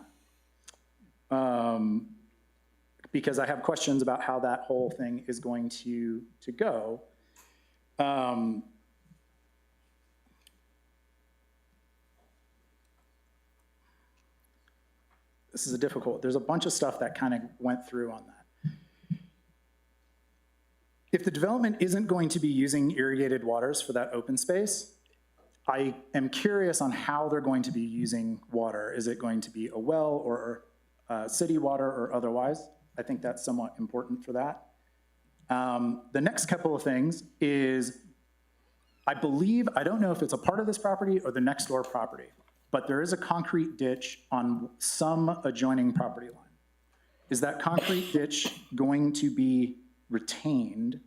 Because I have questions about how that whole thing is going to go. This is there's a bunch of stuff that kind of went through on that. If the development isn't going to be using irrigated waters for that open space, I am curious on how they're going to be using water. Is it going to be a well or city water or otherwise? I think that's somewhat important for that. The next couple of things is, I believe, I don't know if it's a part of this property or the next door property, but there is a concrete ditch on some adjoining property line. Is that concrete ditch going to be retained?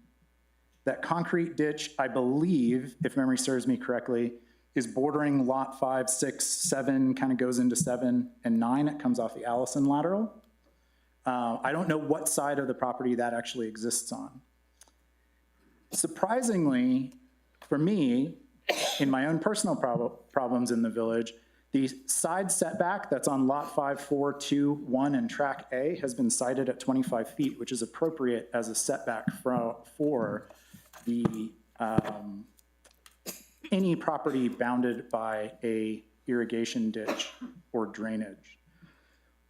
That concrete ditch, I believe, if memory serves me correctly, is bordering lot 5, 6, 7, kind of goes into 7 and 9. It comes off the Allison lateral. I don't know what side of the property that actually exists on. Surprisingly, for me, in my own personal problems in the village, the side setback that's on lot 5, 4, 2, 1, and track A has been cited at 25 feet, which is appropriate as a setback for the any property bounded by a irrigation ditch or drainage.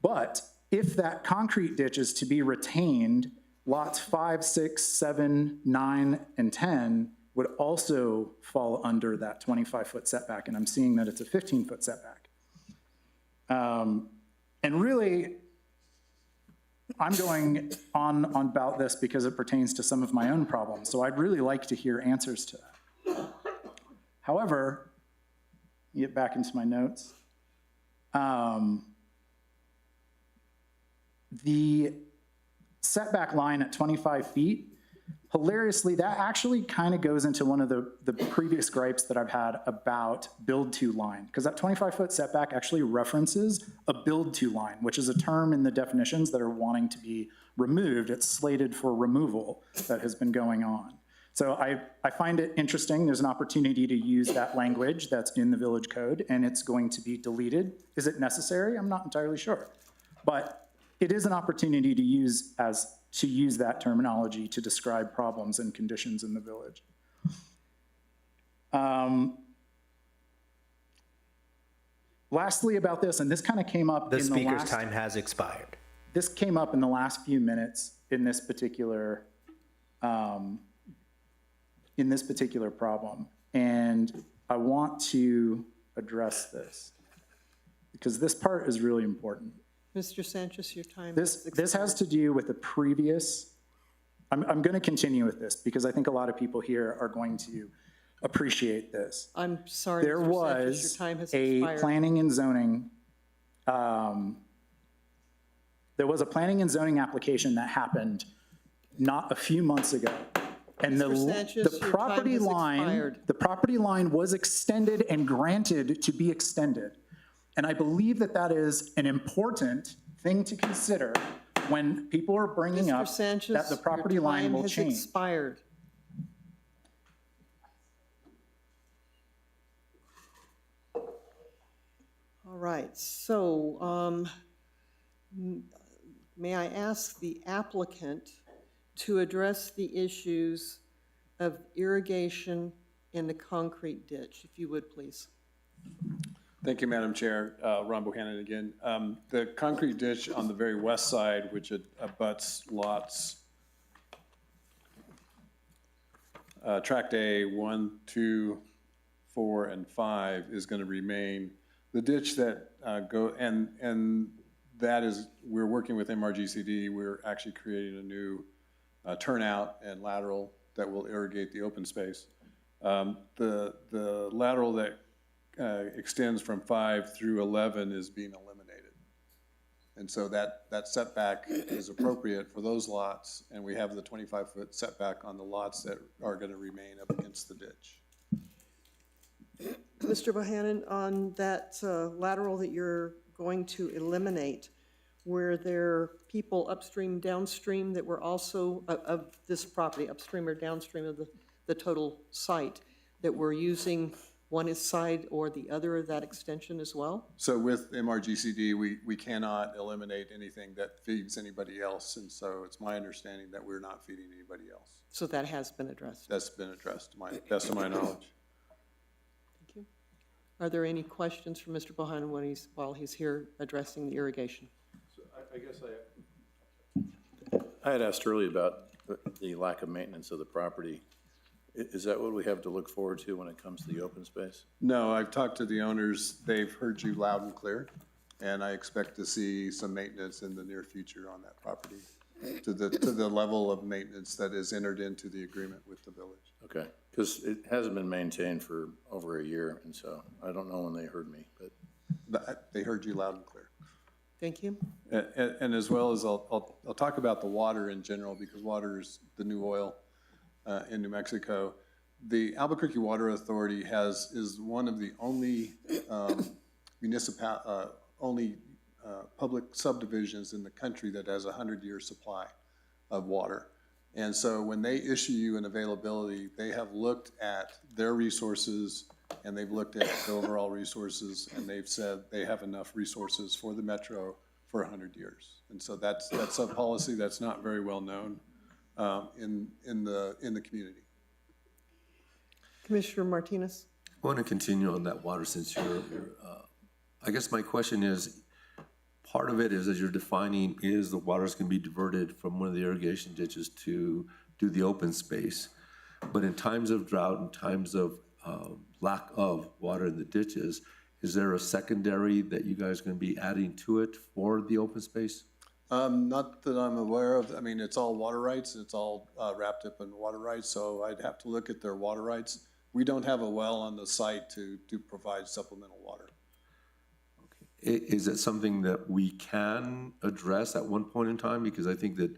But if that concrete ditch is to be retained, lots 5, 6, 7, 9, and 10 would also fall under that 25-foot setback, and I'm seeing that it's a 15-foot setback. And really, I'm going on about this because it pertains to some of my own problems, so I'd really like to hear answers to that. However, let me get back into my notes. The setback line at 25 feet, hilariously, that actually kind of goes into one of the previous gripes that I've had about build-to line, because that 25-foot setback actually references a build-to line, which is a term in the definitions that are wanting to be removed. It's slated for removal that has been going on. So I find it interesting. There's an opportunity to use that language that's in the village code, and it's going to be deleted. Is it necessary? I'm not entirely sure. But it is an opportunity to use that terminology to describe problems and conditions in the village. Lastly about this, and this kind of came up The in the speaker's last, time has expired. this came up in the last few minutes in this particular problem. And I want to address this because this part is really important. Mr. Sanchez, your time. This has to do with the previous, I'm going to continue with this because I think a lot of people here are going to appreciate this. I'm sorry, There Mr. Sanchez, was your time has a expired. planning and zoning, there was a planning and zoning application that happened not a few months ago. And Mr. Sanchez, the your property time has line, expired. the property line was extended and granted to be extended. And I believe that that is an important thing to consider when people are bringing Mr. up Sanchez, that the property your line time will has change. expired. All right, so may I ask the applicant to address the issues of irrigation in the concrete ditch, if you would, please. Thank you, Madam Chair. Ron Bohannon again. The concrete ditch on the very west side, which abuts lots Tract A, 1, 2, 4, and 5 is going to remain. The ditch that and that is, we're working with MRGCD. We're actually creating a new turnout and lateral that will irrigate the open space. The lateral that extends from 5 through 11 is being eliminated. And so that setback is appropriate for those lots, and we have the 25-foot setback on the lots that are going to remain up against the ditch. Mr. Bohannon, on that lateral that you're going to eliminate, were there people upstream, downstream that were also of this property, upstream or downstream of the total site, that were using one side or the other of that extension as well? So with MRGCD, we cannot eliminate anything that feeds anybody else, and so it's my understanding that we're not feeding anybody else. So that has been addressed. That's been addressed, to my best of my knowledge. Thank you. Are there any questions for Mr. Bohannon while he's here addressing the irrigation? So I guess I had asked earlier about the lack of maintenance of the property. Is that what we have to look forward to when it comes to the open space? No, I've talked to the owners. They've heard you loud and clear, and I expect to see some maintenance in the near future on that property to the level of maintenance that is entered into the agreement with the village. Okay, because it hasn't been maintained for over a year, and so I don't know when they heard me, but. They heard you loud and clear. Thank you. And as well as I'll talk about the water in general, because water is the new oil in New Mexico. The Albuquerque Water Authority is one of the only public subdivisions in the country that has a 100-year supply of water. And so when they issue you an availability, they have looked at their resources and they've looked at the overall resources, and they've said they have enough resources for the metro for 100 years. And so that's a policy that's not very well known in the community. Commissioner Martinez? I want to continue on that water since I guess my question is, part of it is, as you're defining, is the waters can be diverted from one of the irrigation ditches to do the open space. But in times of drought and times of lack of water in the ditches, is there a secondary that you guys are going to be adding to it for the open space? Not that I'm aware of. I mean, it's all water rights. It's all wrapped up in water rights, so I'd have to look at their water rights. We don't have a well on the site to provide supplemental water. Is it something that we can address at one point in time? Because I think that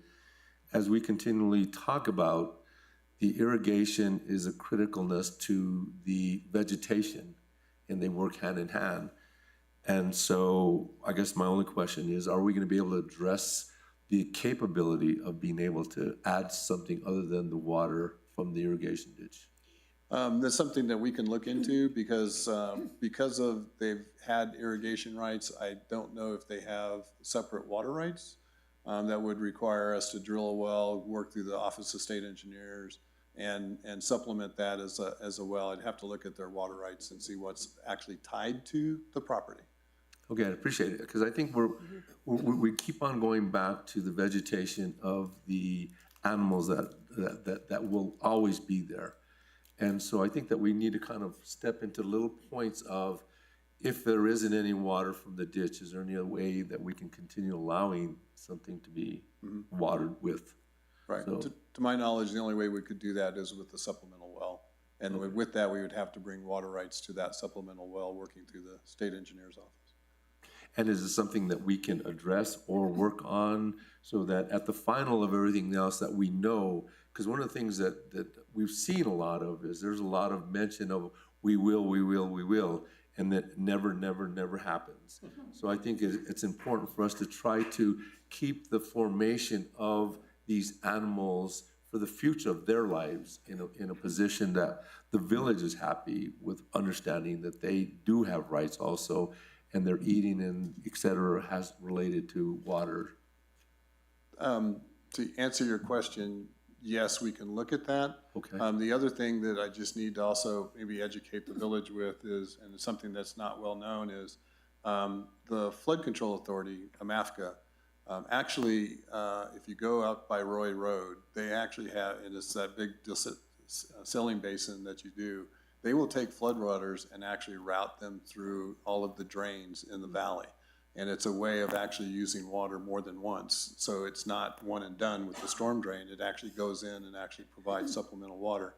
as we continually talk about, the irrigation is a criticalness to the vegetation, and they work hand in hand. And so I guess my only question is, are we going to be able to address the capability of being able to add something other than the water from the irrigation ditch? That's something that we can look into because of they've had irrigation rights. I don't know if they have separate water rights. That would require us to drill a well, work through the Office of State Engineers, and supplement that as a well. I'd have to look at their water rights and see what's actually tied to the property. Okay, I appreciate it, because I think we keep on going back to the vegetation of the animals that will always be there. And so I think that we need to kind of step into little points of, if there isn't any water from the ditch, is there any other way that we can continue allowing something to be watered with? Right. So- To my knowledge, the only way we could do that is with the supplemental well. And with that, we would have to bring water rights to that supplemental well, working through the state engineer's office. And is it something that we can address or work on so that at the final of everything else that we know? Because one of the things that we've seen a lot of is there's a lot of mention of we will, and that never happens. So I think it's important for us to try to keep the formation of these animals for the future of their lives in a position that the village is happy with, understanding that they do have rights also, and their eating and et cetera has related to water. To answer your question, yes, we can look at that. Okay. The other thing that I just need to also maybe educate the village with is, and it's something that's not well known, is the Flood Control Authority, AMAFCA, actually, if you go out by Roy Road, they actually have, and it's that big sealing basin that you do, they will take floodwaters and actually route them through all of the drains in the valley. And it's a way of actually using water more than once. So it's not one and done with the storm drain. It actually goes in and actually provides supplemental water.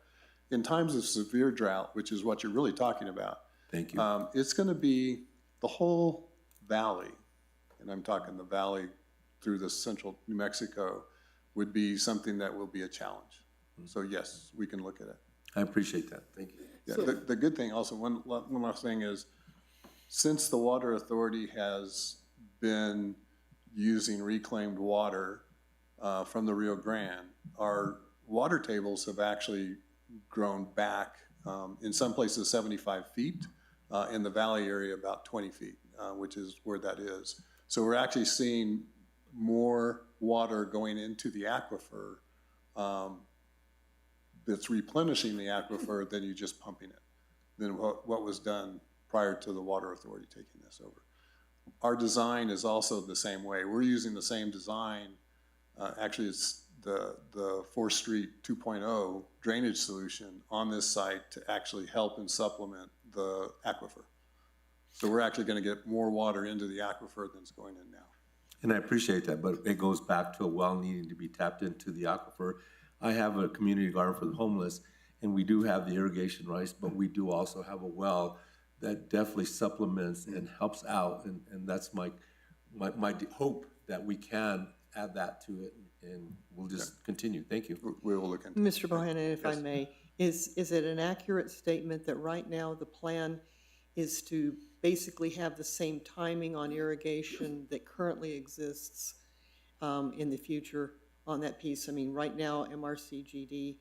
In times of severe drought, which is what you're really talking about. Thank you. It's gonna be the whole valley, and I'm talking the valley through the central New Mexico, would be something that will be a challenge. So yes, we can look at it. I appreciate that. Thank you. Yeah, the good thing also, one last thing is, since the Water Authority has been using reclaimed water from the Rio Grande, our water tables have actually grown back, in some places 75 feet, in the valley area about 20 feet, which is where that is. So we're actually seeing more water going into the aquifer that's replenishing the aquifer than you just pumping it, than what was done prior to the Water Authority taking this over. Our design is also the same way. We're using the same design. Actually, it's the 4th Street 2.0 drainage solution on this site to actually help and supplement the aquifer. So we're actually going to get more water into the aquifer than's going in now. And I appreciate that, but it goes back to a well needing to be tapped into the aquifer. I have a community garden for the homeless, and we do have the irrigation rights, but we do also have a well that definitely supplements and helps out, and that's my hope that we can add that to it, and we'll just continue. Thank you. We will look into it. Mr. Bohannon, if I may, is it an accurate statement that right now the plan is to basically have the same timing on irrigation that currently exists in the future on that piece? I mean, right now, MRCGD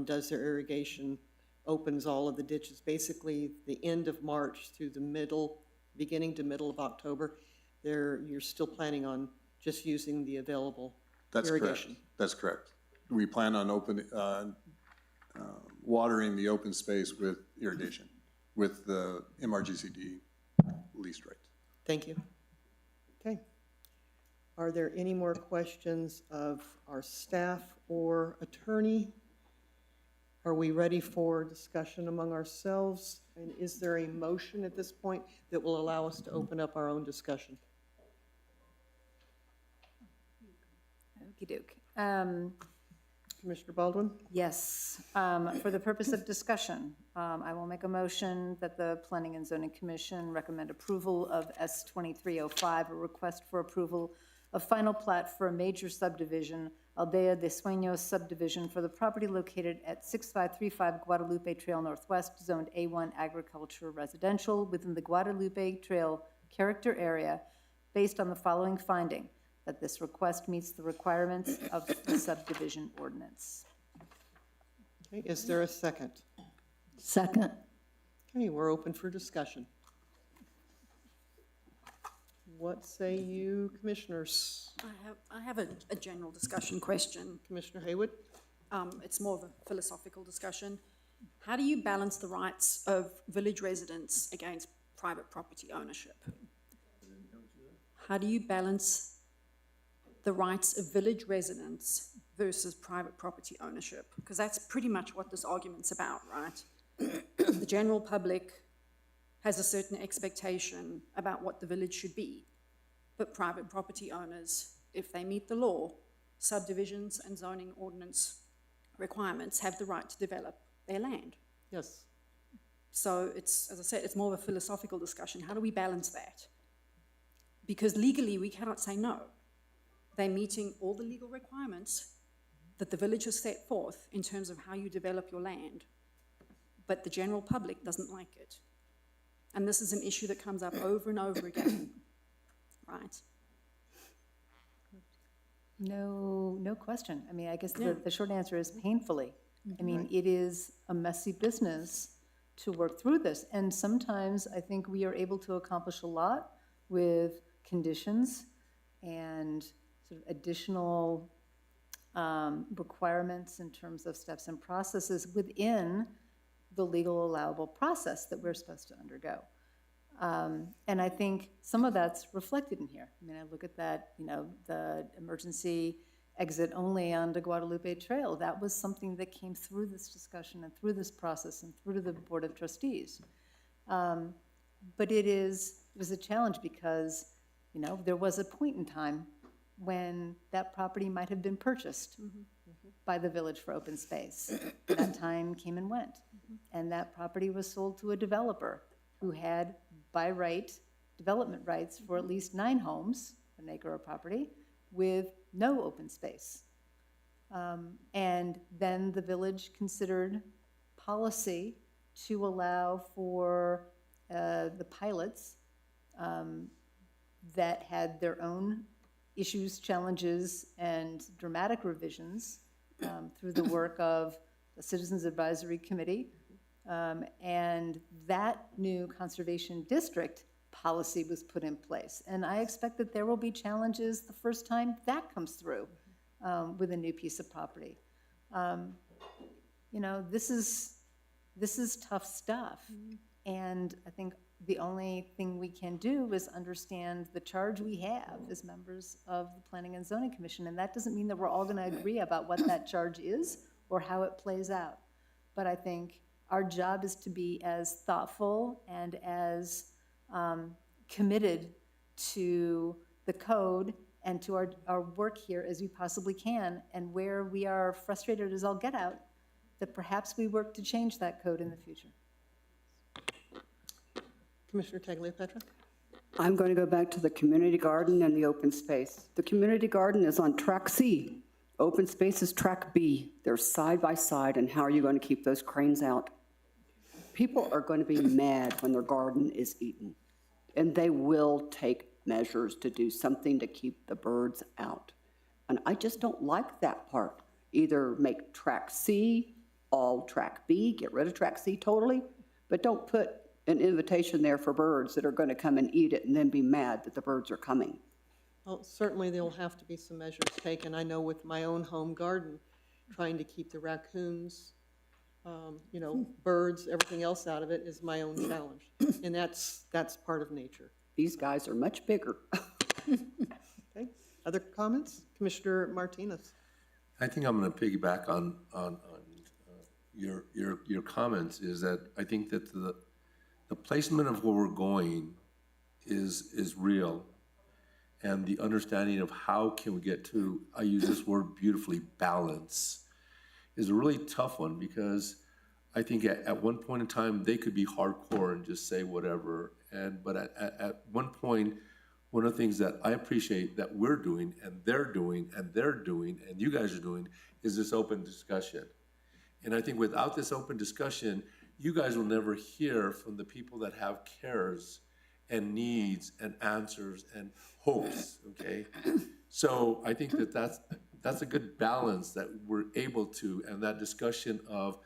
does their irrigation, opens all of the ditches, basically the end of March through the beginning to middle of October. You're still planning on just using the available irrigation? That's correct. We plan on watering the open space with irrigation, with the MRGCD lease rates. Thank you. Okay. Are there any more questions of our staff or attorney? Are we ready for discussion among ourselves? And is there a motion at this point that will allow us to open up our own discussion? Okey-doke. Commissioner Baldwin? Yes. For the purpose of discussion, I will make a motion that the Planning and Zoning Commission recommend approval of S-2305, a request for approval of final plat for a major subdivision, Aldea de Sueños subdivision, for the property located at 6535 Guadalupe Trail Northwest, zoned A1 Agriculture Residential, within the Guadalupe Trail character area, based on the following finding. that this request meets the requirements of the subdivision ordinance. Okay, is there a second? Second. Okay, we're open for discussion. What say you, commissioners? I have a general discussion question. Commissioner Haywood? It's more of a philosophical discussion. How do you balance the rights of village residents against private property ownership? How do you balance the rights of village residents versus private property ownership? Because that's pretty much what this argument's about, right? The general public has a certain expectation about what the village should be, but private property owners, if they meet the law, subdivisions and zoning ordinance requirements, have the right to develop their land. Yes. So it's, as I said, it's more of a philosophical discussion. How do we balance that? Because legally, we cannot say no. They're meeting all the legal requirements that the village has set forth in terms of how you develop your land, but the general public doesn't like it. And this is an issue that comes up over and over again, right? No question. I mean, I guess the short answer is painfully. I mean, it is a messy business to work through this. And sometimes I think we are able to accomplish a lot with conditions and sort of additional requirements in terms of steps and processes within the legal allowable process that we're supposed to undergo. And I think some of that's reflected in here. I mean, I look at that, you know, the emergency exit only on the Guadalupe Trail. That was something that came through this discussion and through this process and through the Board of Trustees. But it was a challenge because, you know, there was a point in time when that property might have been purchased by the village for open space. That time came and went. And that property was sold to a developer who had by right development rights for at least 9 homes, an acre of property, with no open space. And then the village considered policy to allow for the pilots that had their own issues, challenges, and dramatic revisions through the work of the Citizens Advisory Committee. And that new conservation district policy was put in place. And I expect that there will be challenges the first time that comes through with a new piece of property. You know, this is tough stuff. And I think the only thing we can do is understand the charge we have as members of the Planning and Zoning Commission. And that doesn't mean that we're all going to agree about what that charge is or how it plays out. But I think our job is to be as thoughtful and as committed to the code and to our work here as we possibly can. And where we are frustrated as all get out, that perhaps we work to change that code in the future. Commissioner Tagliapetra? I'm going to go back to the community garden and the open space. The community garden is on track C. Open space is track B. They're side by side, and how are you going to keep those cranes out? People are going to be mad when their garden is eaten, and they will take measures to do something to keep the birds out. And I just don't like that part. Either make track C all track B, get rid of track C totally, but don't put an invitation there for birds that are going to come and eat it and then be mad that the birds are coming. Well, certainly there'll have to be some measures taken. I know with my own home garden, trying to keep the raccoons, you know, birds, everything else out of it is my own challenge. And that's part of nature. These guys are much bigger. Okay, other comments? Commissioner Martinez. I think I'm going to piggyback on your comments, is that I think that the placement of where we're going is real, and the understanding of how can we get to, I use this word beautifully, balance, is a really tough one, because I think at one point in time they could be hardcore and just say whatever, but at one point, one of the things that I appreciate that we're doing and they're doing and you guys are doing is this open discussion. And I think without this open discussion, you guys will never hear from the people that have cares and needs and answers and hopes, okay? So I think that that's a good balance that we're able to, and that discussion of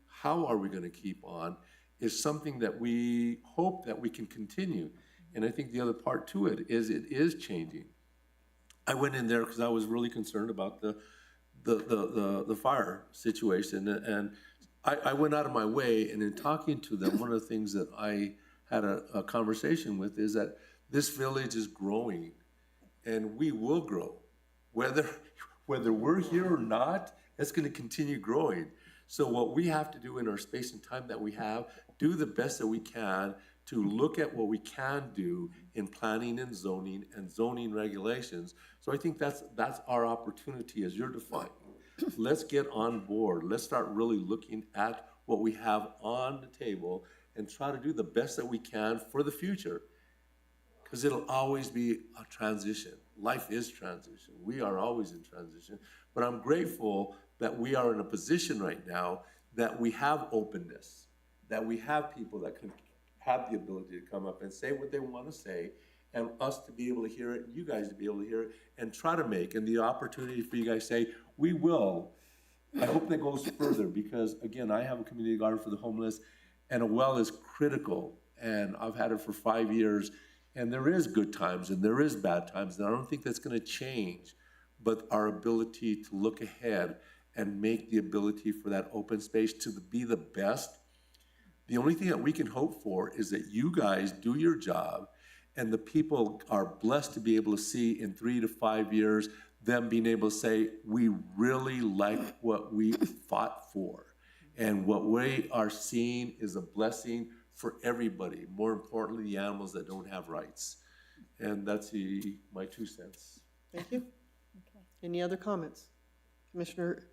how are we gonna keep on is something that we hope that we can continue. And I think the other part to it is changing. I went in there because I was really concerned about the fire situation, and I went out of my way, and in talking to them, one of the things that I had a conversation with is that this village is growing, and we will grow. Whether we're here or not, it's gonna continue growing. So what we have to do in our space and time that we have, do the best that we can to look at what we can do in planning and zoning regulations. So I think that's our opportunity as you're defining. Let's get on board. Let's start really looking at what we have on the table and try to do the best that we can for the future. Because it'll always be a transition. Life is transition. We are always in transition. But I'm grateful that we are in a position right now that we have openness, that we have people that can have the ability to come up and say what they want to say, and us to be able to hear it, and you guys to be able to hear it, and try to make, and the opportunity for you guys to say, we will. I hope that goes further, because again, I have a community garden for the homeless, and a well is critical, and I've had it for 5 years, and there is good times, and there is bad times, and I don't think that's gonna change, but our ability to look ahead and make the ability for that open space to be the best. The only thing that we can hope for is that you guys do your job, and the people are blessed to be able to see in 3 to 5 years, them being able to say, we really like what we fought for. And what we are seeing is a blessing for everybody, more importantly, the animals that don't have rights. And that's my 2 cents. Thank you. Any other comments? Commissioner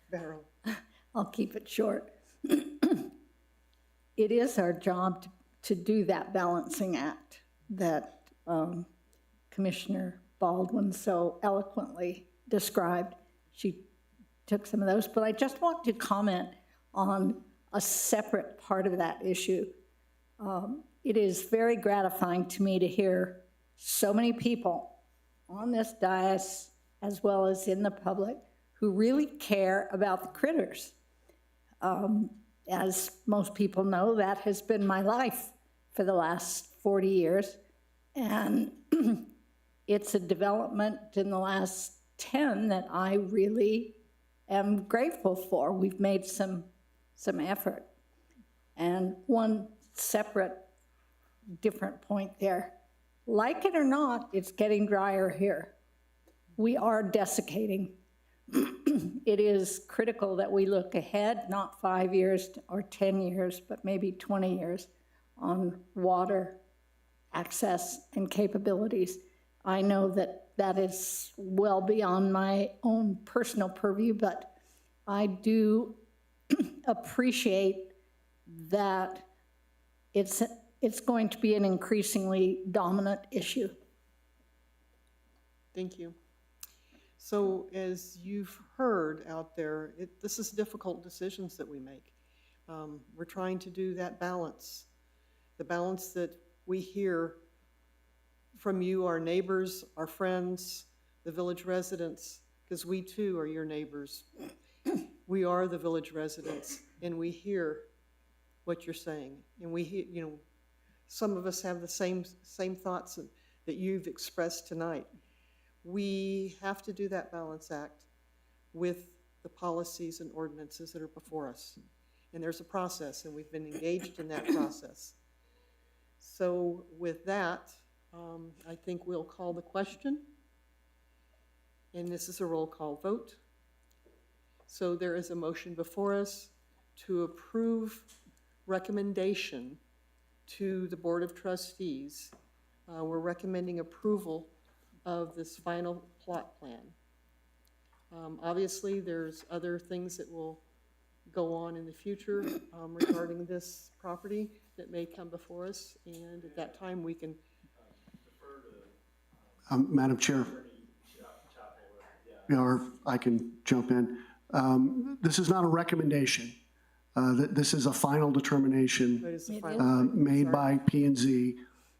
Barrow. I'll keep it short. It is our job to do that balancing act that Commissioner Baldwin so eloquently described. She took some of those, but I just want to comment on a separate part of that issue. It is very gratifying to me to hear so many people on this dais, as well as in the public, who really care about the critters. As most people know, that has been my life for the last 40 years. And it's a development in the last 10 that I really am grateful for. We've made some effort. And one separate, different point there. Like it or not, it's getting drier here. We are desiccating. It is critical that we look ahead, not 5 years or 10 years, but maybe 20 years on water access and capabilities. I know that that is well beyond my own personal purview, but I do appreciate that it's going to be an increasingly dominant issue. Thank you. So as you've heard out there, this is difficult decisions that we make. We're trying to do that balance, the balance that we hear from you, our neighbors, our friends, the village residents, because we too are your neighbors. We are the village residents, and we hear what you're saying. And we hear, some of us have the same thoughts that you've expressed tonight. We have to do that balance act with the policies and ordinances that are before us. And there's a process, and we've been engaged in that process. So with that, I think we'll call the question. And this is a roll call vote. So there is a motion before us to approve recommendation to the Board of Trustees. We're recommending approval of this final plot plan. Obviously, there's other things that will go on in the future regarding this property that may come before us, and at that time we can. Madam Chair, or I can jump in. This is not a recommendation. This is a final determination made by P&Z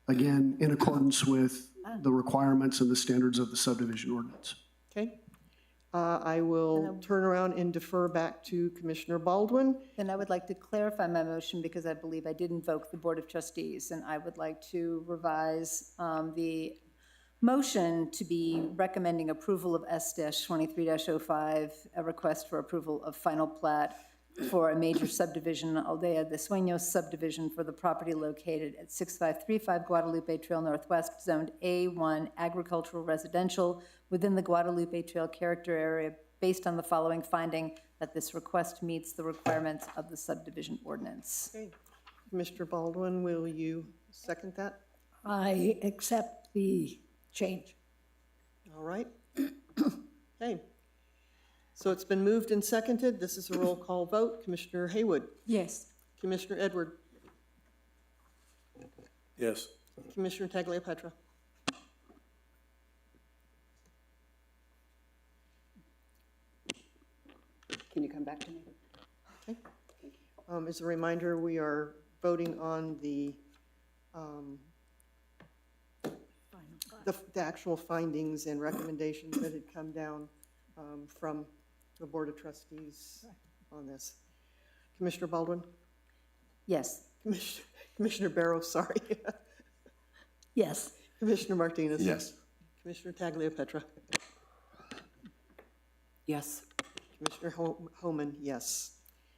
again, in accordance with the requirements and the standards of the subdivision ordinance. Okay. I will turn around and defer back to Commissioner Baldwin. Then I would like to clarify my motion because I believe I did invoke the Board of Trustees, and I would like to revise the motion to be recommending approval of S-23-05, a request for approval of final plat for a major subdivision, Aldea de Sueños subdivision for the property located at 6535 Guadalupe Trail Northwest, zoned A1 agricultural residential within the Guadalupe Trail character area, based on the following finding, that this request meets the requirements of the subdivision ordinance. Okay. Commissioner Baldwin, will you second that? I accept the change. All right. Okay. So it's been moved and seconded. This is a roll call vote. Commissioner Haywood? Yes. Commissioner Edward? Yes. Commissioner Tagliapetra? Can you come back to me? Okay. As a reminder, we are voting on the actual findings and recommendations that had come down from the Board of Trustees on this. Commissioner Baldwin? Yes. Commissioner Barrow, sorry. Yes. Commissioner Martinez? Yes. Commissioner Tagliapetra? Yes. Commissioner Homan, yes.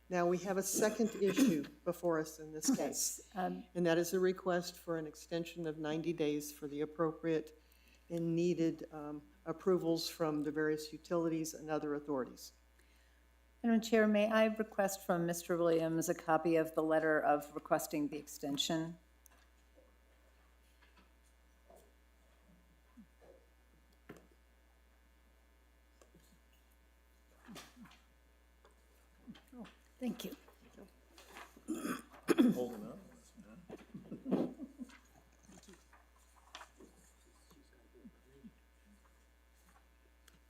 Now, we have a second issue before us in this case, and that is a request for an extension of 90 days for the appropriate and needed approvals from the various utilities and other authorities. Madam Chair, may I request from Mr. Williams a copy of the letter of requesting the extension? Thank you.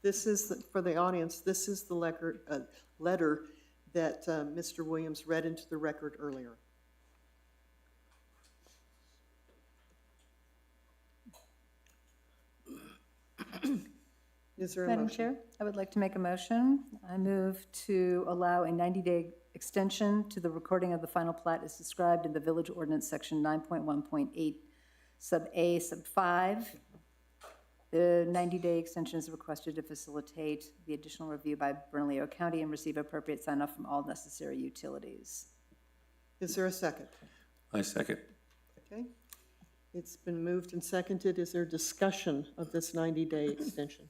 This is, for the audience, this is the letter that Mr. Williams read into the record earlier. Is there a Madam motion? Chair, I would like to make a motion. I move to allow a 90-day extension to the recording of the final plat as described in the Village Ordinance, Section 9.1.8, Sub A, Sub 5. The 90-day extension is requested to facilitate the additional review by Bernalillo County and receive appropriate sign-off from all necessary utilities. Is there a second? I second. Okay. It's been moved and seconded. Is there discussion of this 90-day extension?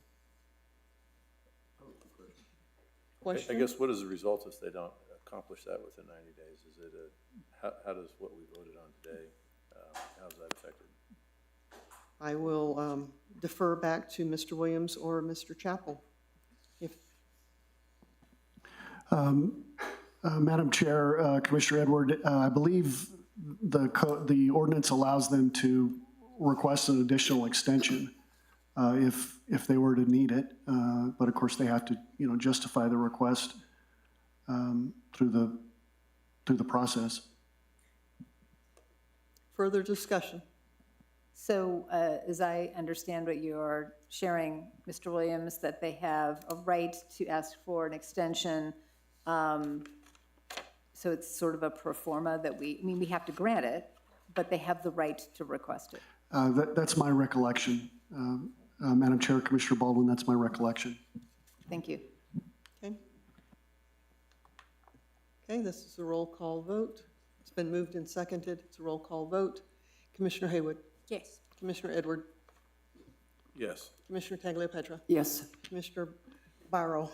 Question? I guess what is the result if they don't accomplish that within 90 days? Is it how does what we voted on today, how is that affected? I will defer back to Mr. Williams or Mr. Chappell. If Madam Chair, Commissioner Edward, I believe the ordinance allows them to request an additional extension if they were to need it. But of course, they have to, justify the request through the process. further discussion? So as I understand what you're sharing, Mr. Williams, that they have a right to ask for an extension. So it's sort of a pro forma that we have to grant it, but they have the right to request it. That's my recollection. Madam Chair, Commissioner Baldwin, that's my recollection. Thank you. Okay. Okay, this is a roll call vote. It's been moved and seconded. It's a roll call vote. Commissioner Haywood? Yes. Commissioner Edward? Yes. Commissioner Tagliapetra? Yes. Commissioner Barrow?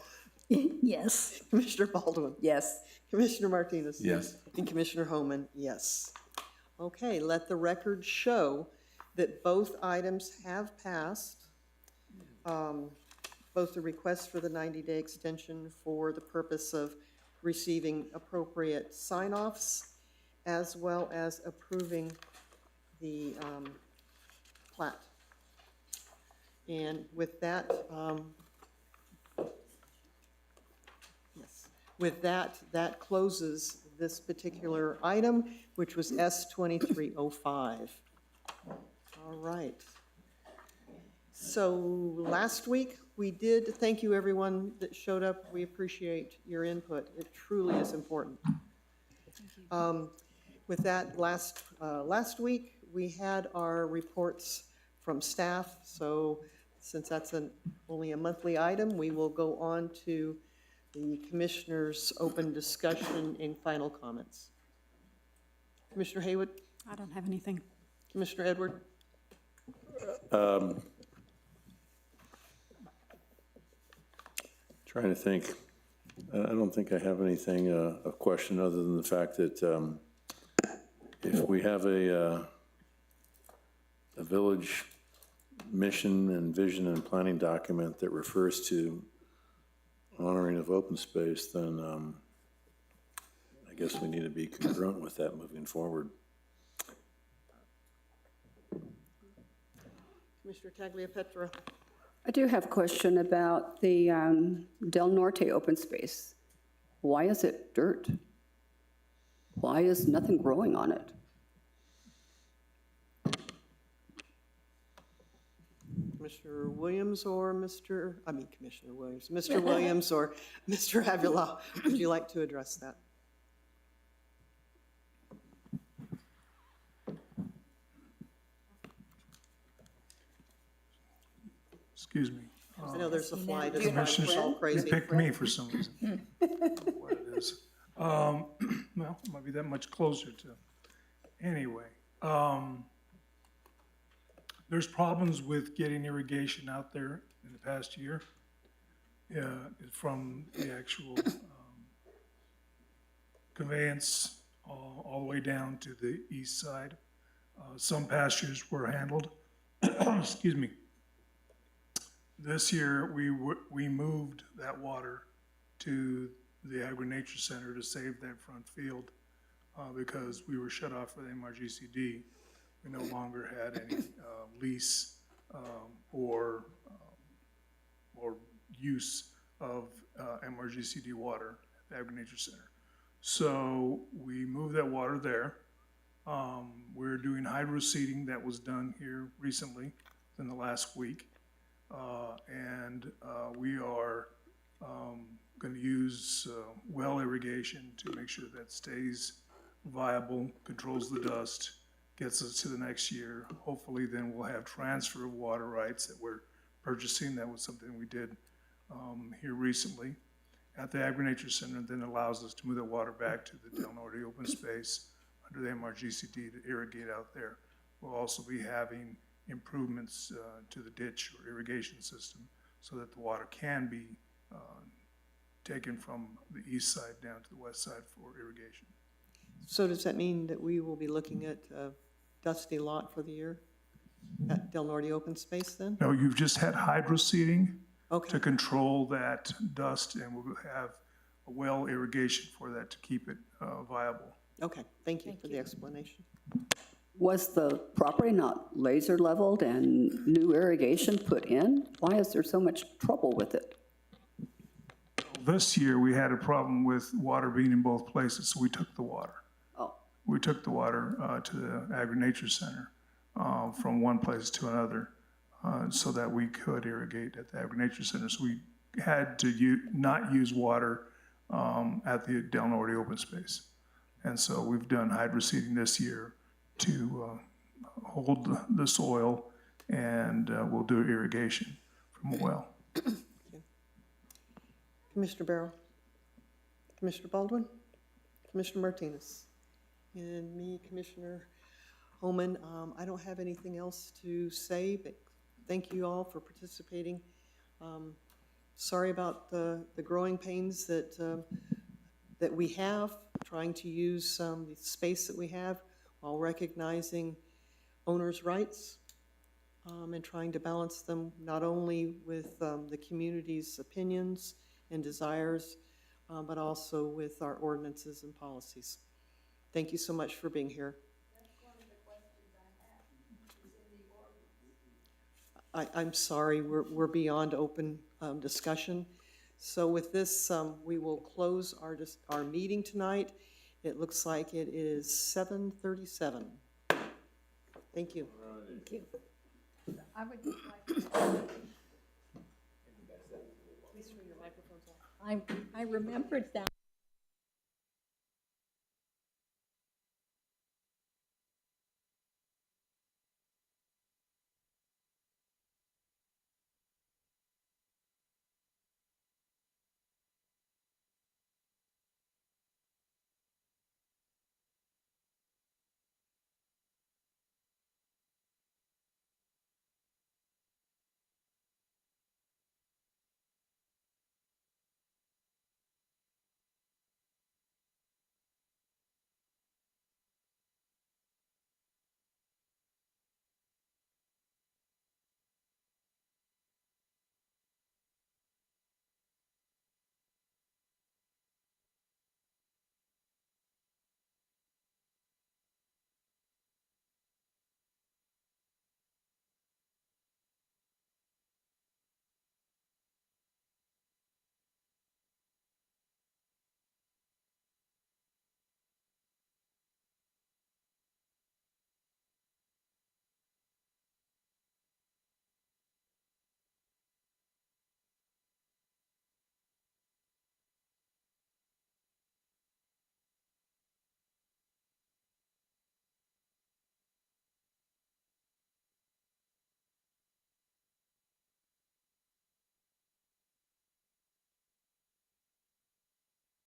Yes. Commissioner Baldwin? Yes. Commissioner Martinez? Yes. And Commissioner Homan, yes. Okay, let the record show that both items have passed. Both the request for the 90-day extension for the purpose of receiving appropriate sign-offs, as well as approving the plat. And with that, that closes this particular item, which was S 2305. All right. So last week, we did, thank you everyone that showed up. We appreciate your input. It truly is important. With that, last week, we had our reports from staff. So since that's only a monthly item, we will go on to the commissioners' open discussion and final comments. Commissioner Haywood? I don't have anything. Commissioner Edward? Trying to think. I don't think I have anything, a question other than the fact that if we have a village mission and vision and planning document that refers to honoring of open space, then I guess we need to be congruent with that moving forward. Commissioner Tagliapetra? I do have a question about the Del Norte open space. Why is it dirt? Why is nothing growing on it? Commissioner Williams or Commissioner Williams, Mr. Williams or Mr. Avila, would you like to address that? Excuse me. I know there's a fly that's Commissioners, all they crazy. picked me for some reason. What it is. Well, it might be that much closer to. Anyway, there's problems with getting irrigation out there in the past year. From the actual conveyance all the way down to the east side. Some pastures were handled. Excuse me. This year, we moved that water to the Agri-Nature Center to save that front field because we were shut off for the MRGCD. We no longer had any lease or use of MRGCD water at the Agri-Nature Center. So we moved that water there. We're doing hydro seeding that was done here recently in the last week. We are going to use well irrigation to make sure that stays viable, controls the dust, gets us to the next year. Hopefully then we'll have transfer of water rights that we're purchasing. That was something we did here recently at the Agri-Nature Center, then allows us to move the water back to the Del Norte open space under the MRGCD to irrigate out there. We'll also be having improvements to the ditch or irrigation system so that the water can be taken from the east side down to the west side for irrigation. So does that mean that we will be looking at a dusty lot for the year at Del Norte open space then? No, you've just had hydro seeding Okay. to control that dust, and we'll have a well irrigation for that to keep it viable. Okay, thank you for the explanation. Was the property not laser leveled and new irrigation put in? Why is there so much trouble with it? This year, we had a problem with water being in both places, so we took the water. Oh. We took the water to the Agri-Nature Center from one place to another so that we could irrigate at the Agri-Nature Center. So we had to not use water at the Del Norte open space. And so we've done hydro seeding this year to hold the soil, and we'll do irrigation from a well. Commissioner Barrow, Commissioner Baldwin, Commissioner Martinez, and me, Commissioner Homan. I don't have anything else to say, but thank you all for participating. Sorry about the growing pains that we have, trying to use the space that we have while recognizing owners' rights and trying to balance them not only with the community's opinions and desires, but also with our ordinances and policies. Thank you so much for being here. That's one of the questions I had. I'm sorry, we're beyond open discussion. So with this, we will close our meeting tonight. It looks like it is 7:37. Thank you. Thank you. I would like I remembered that.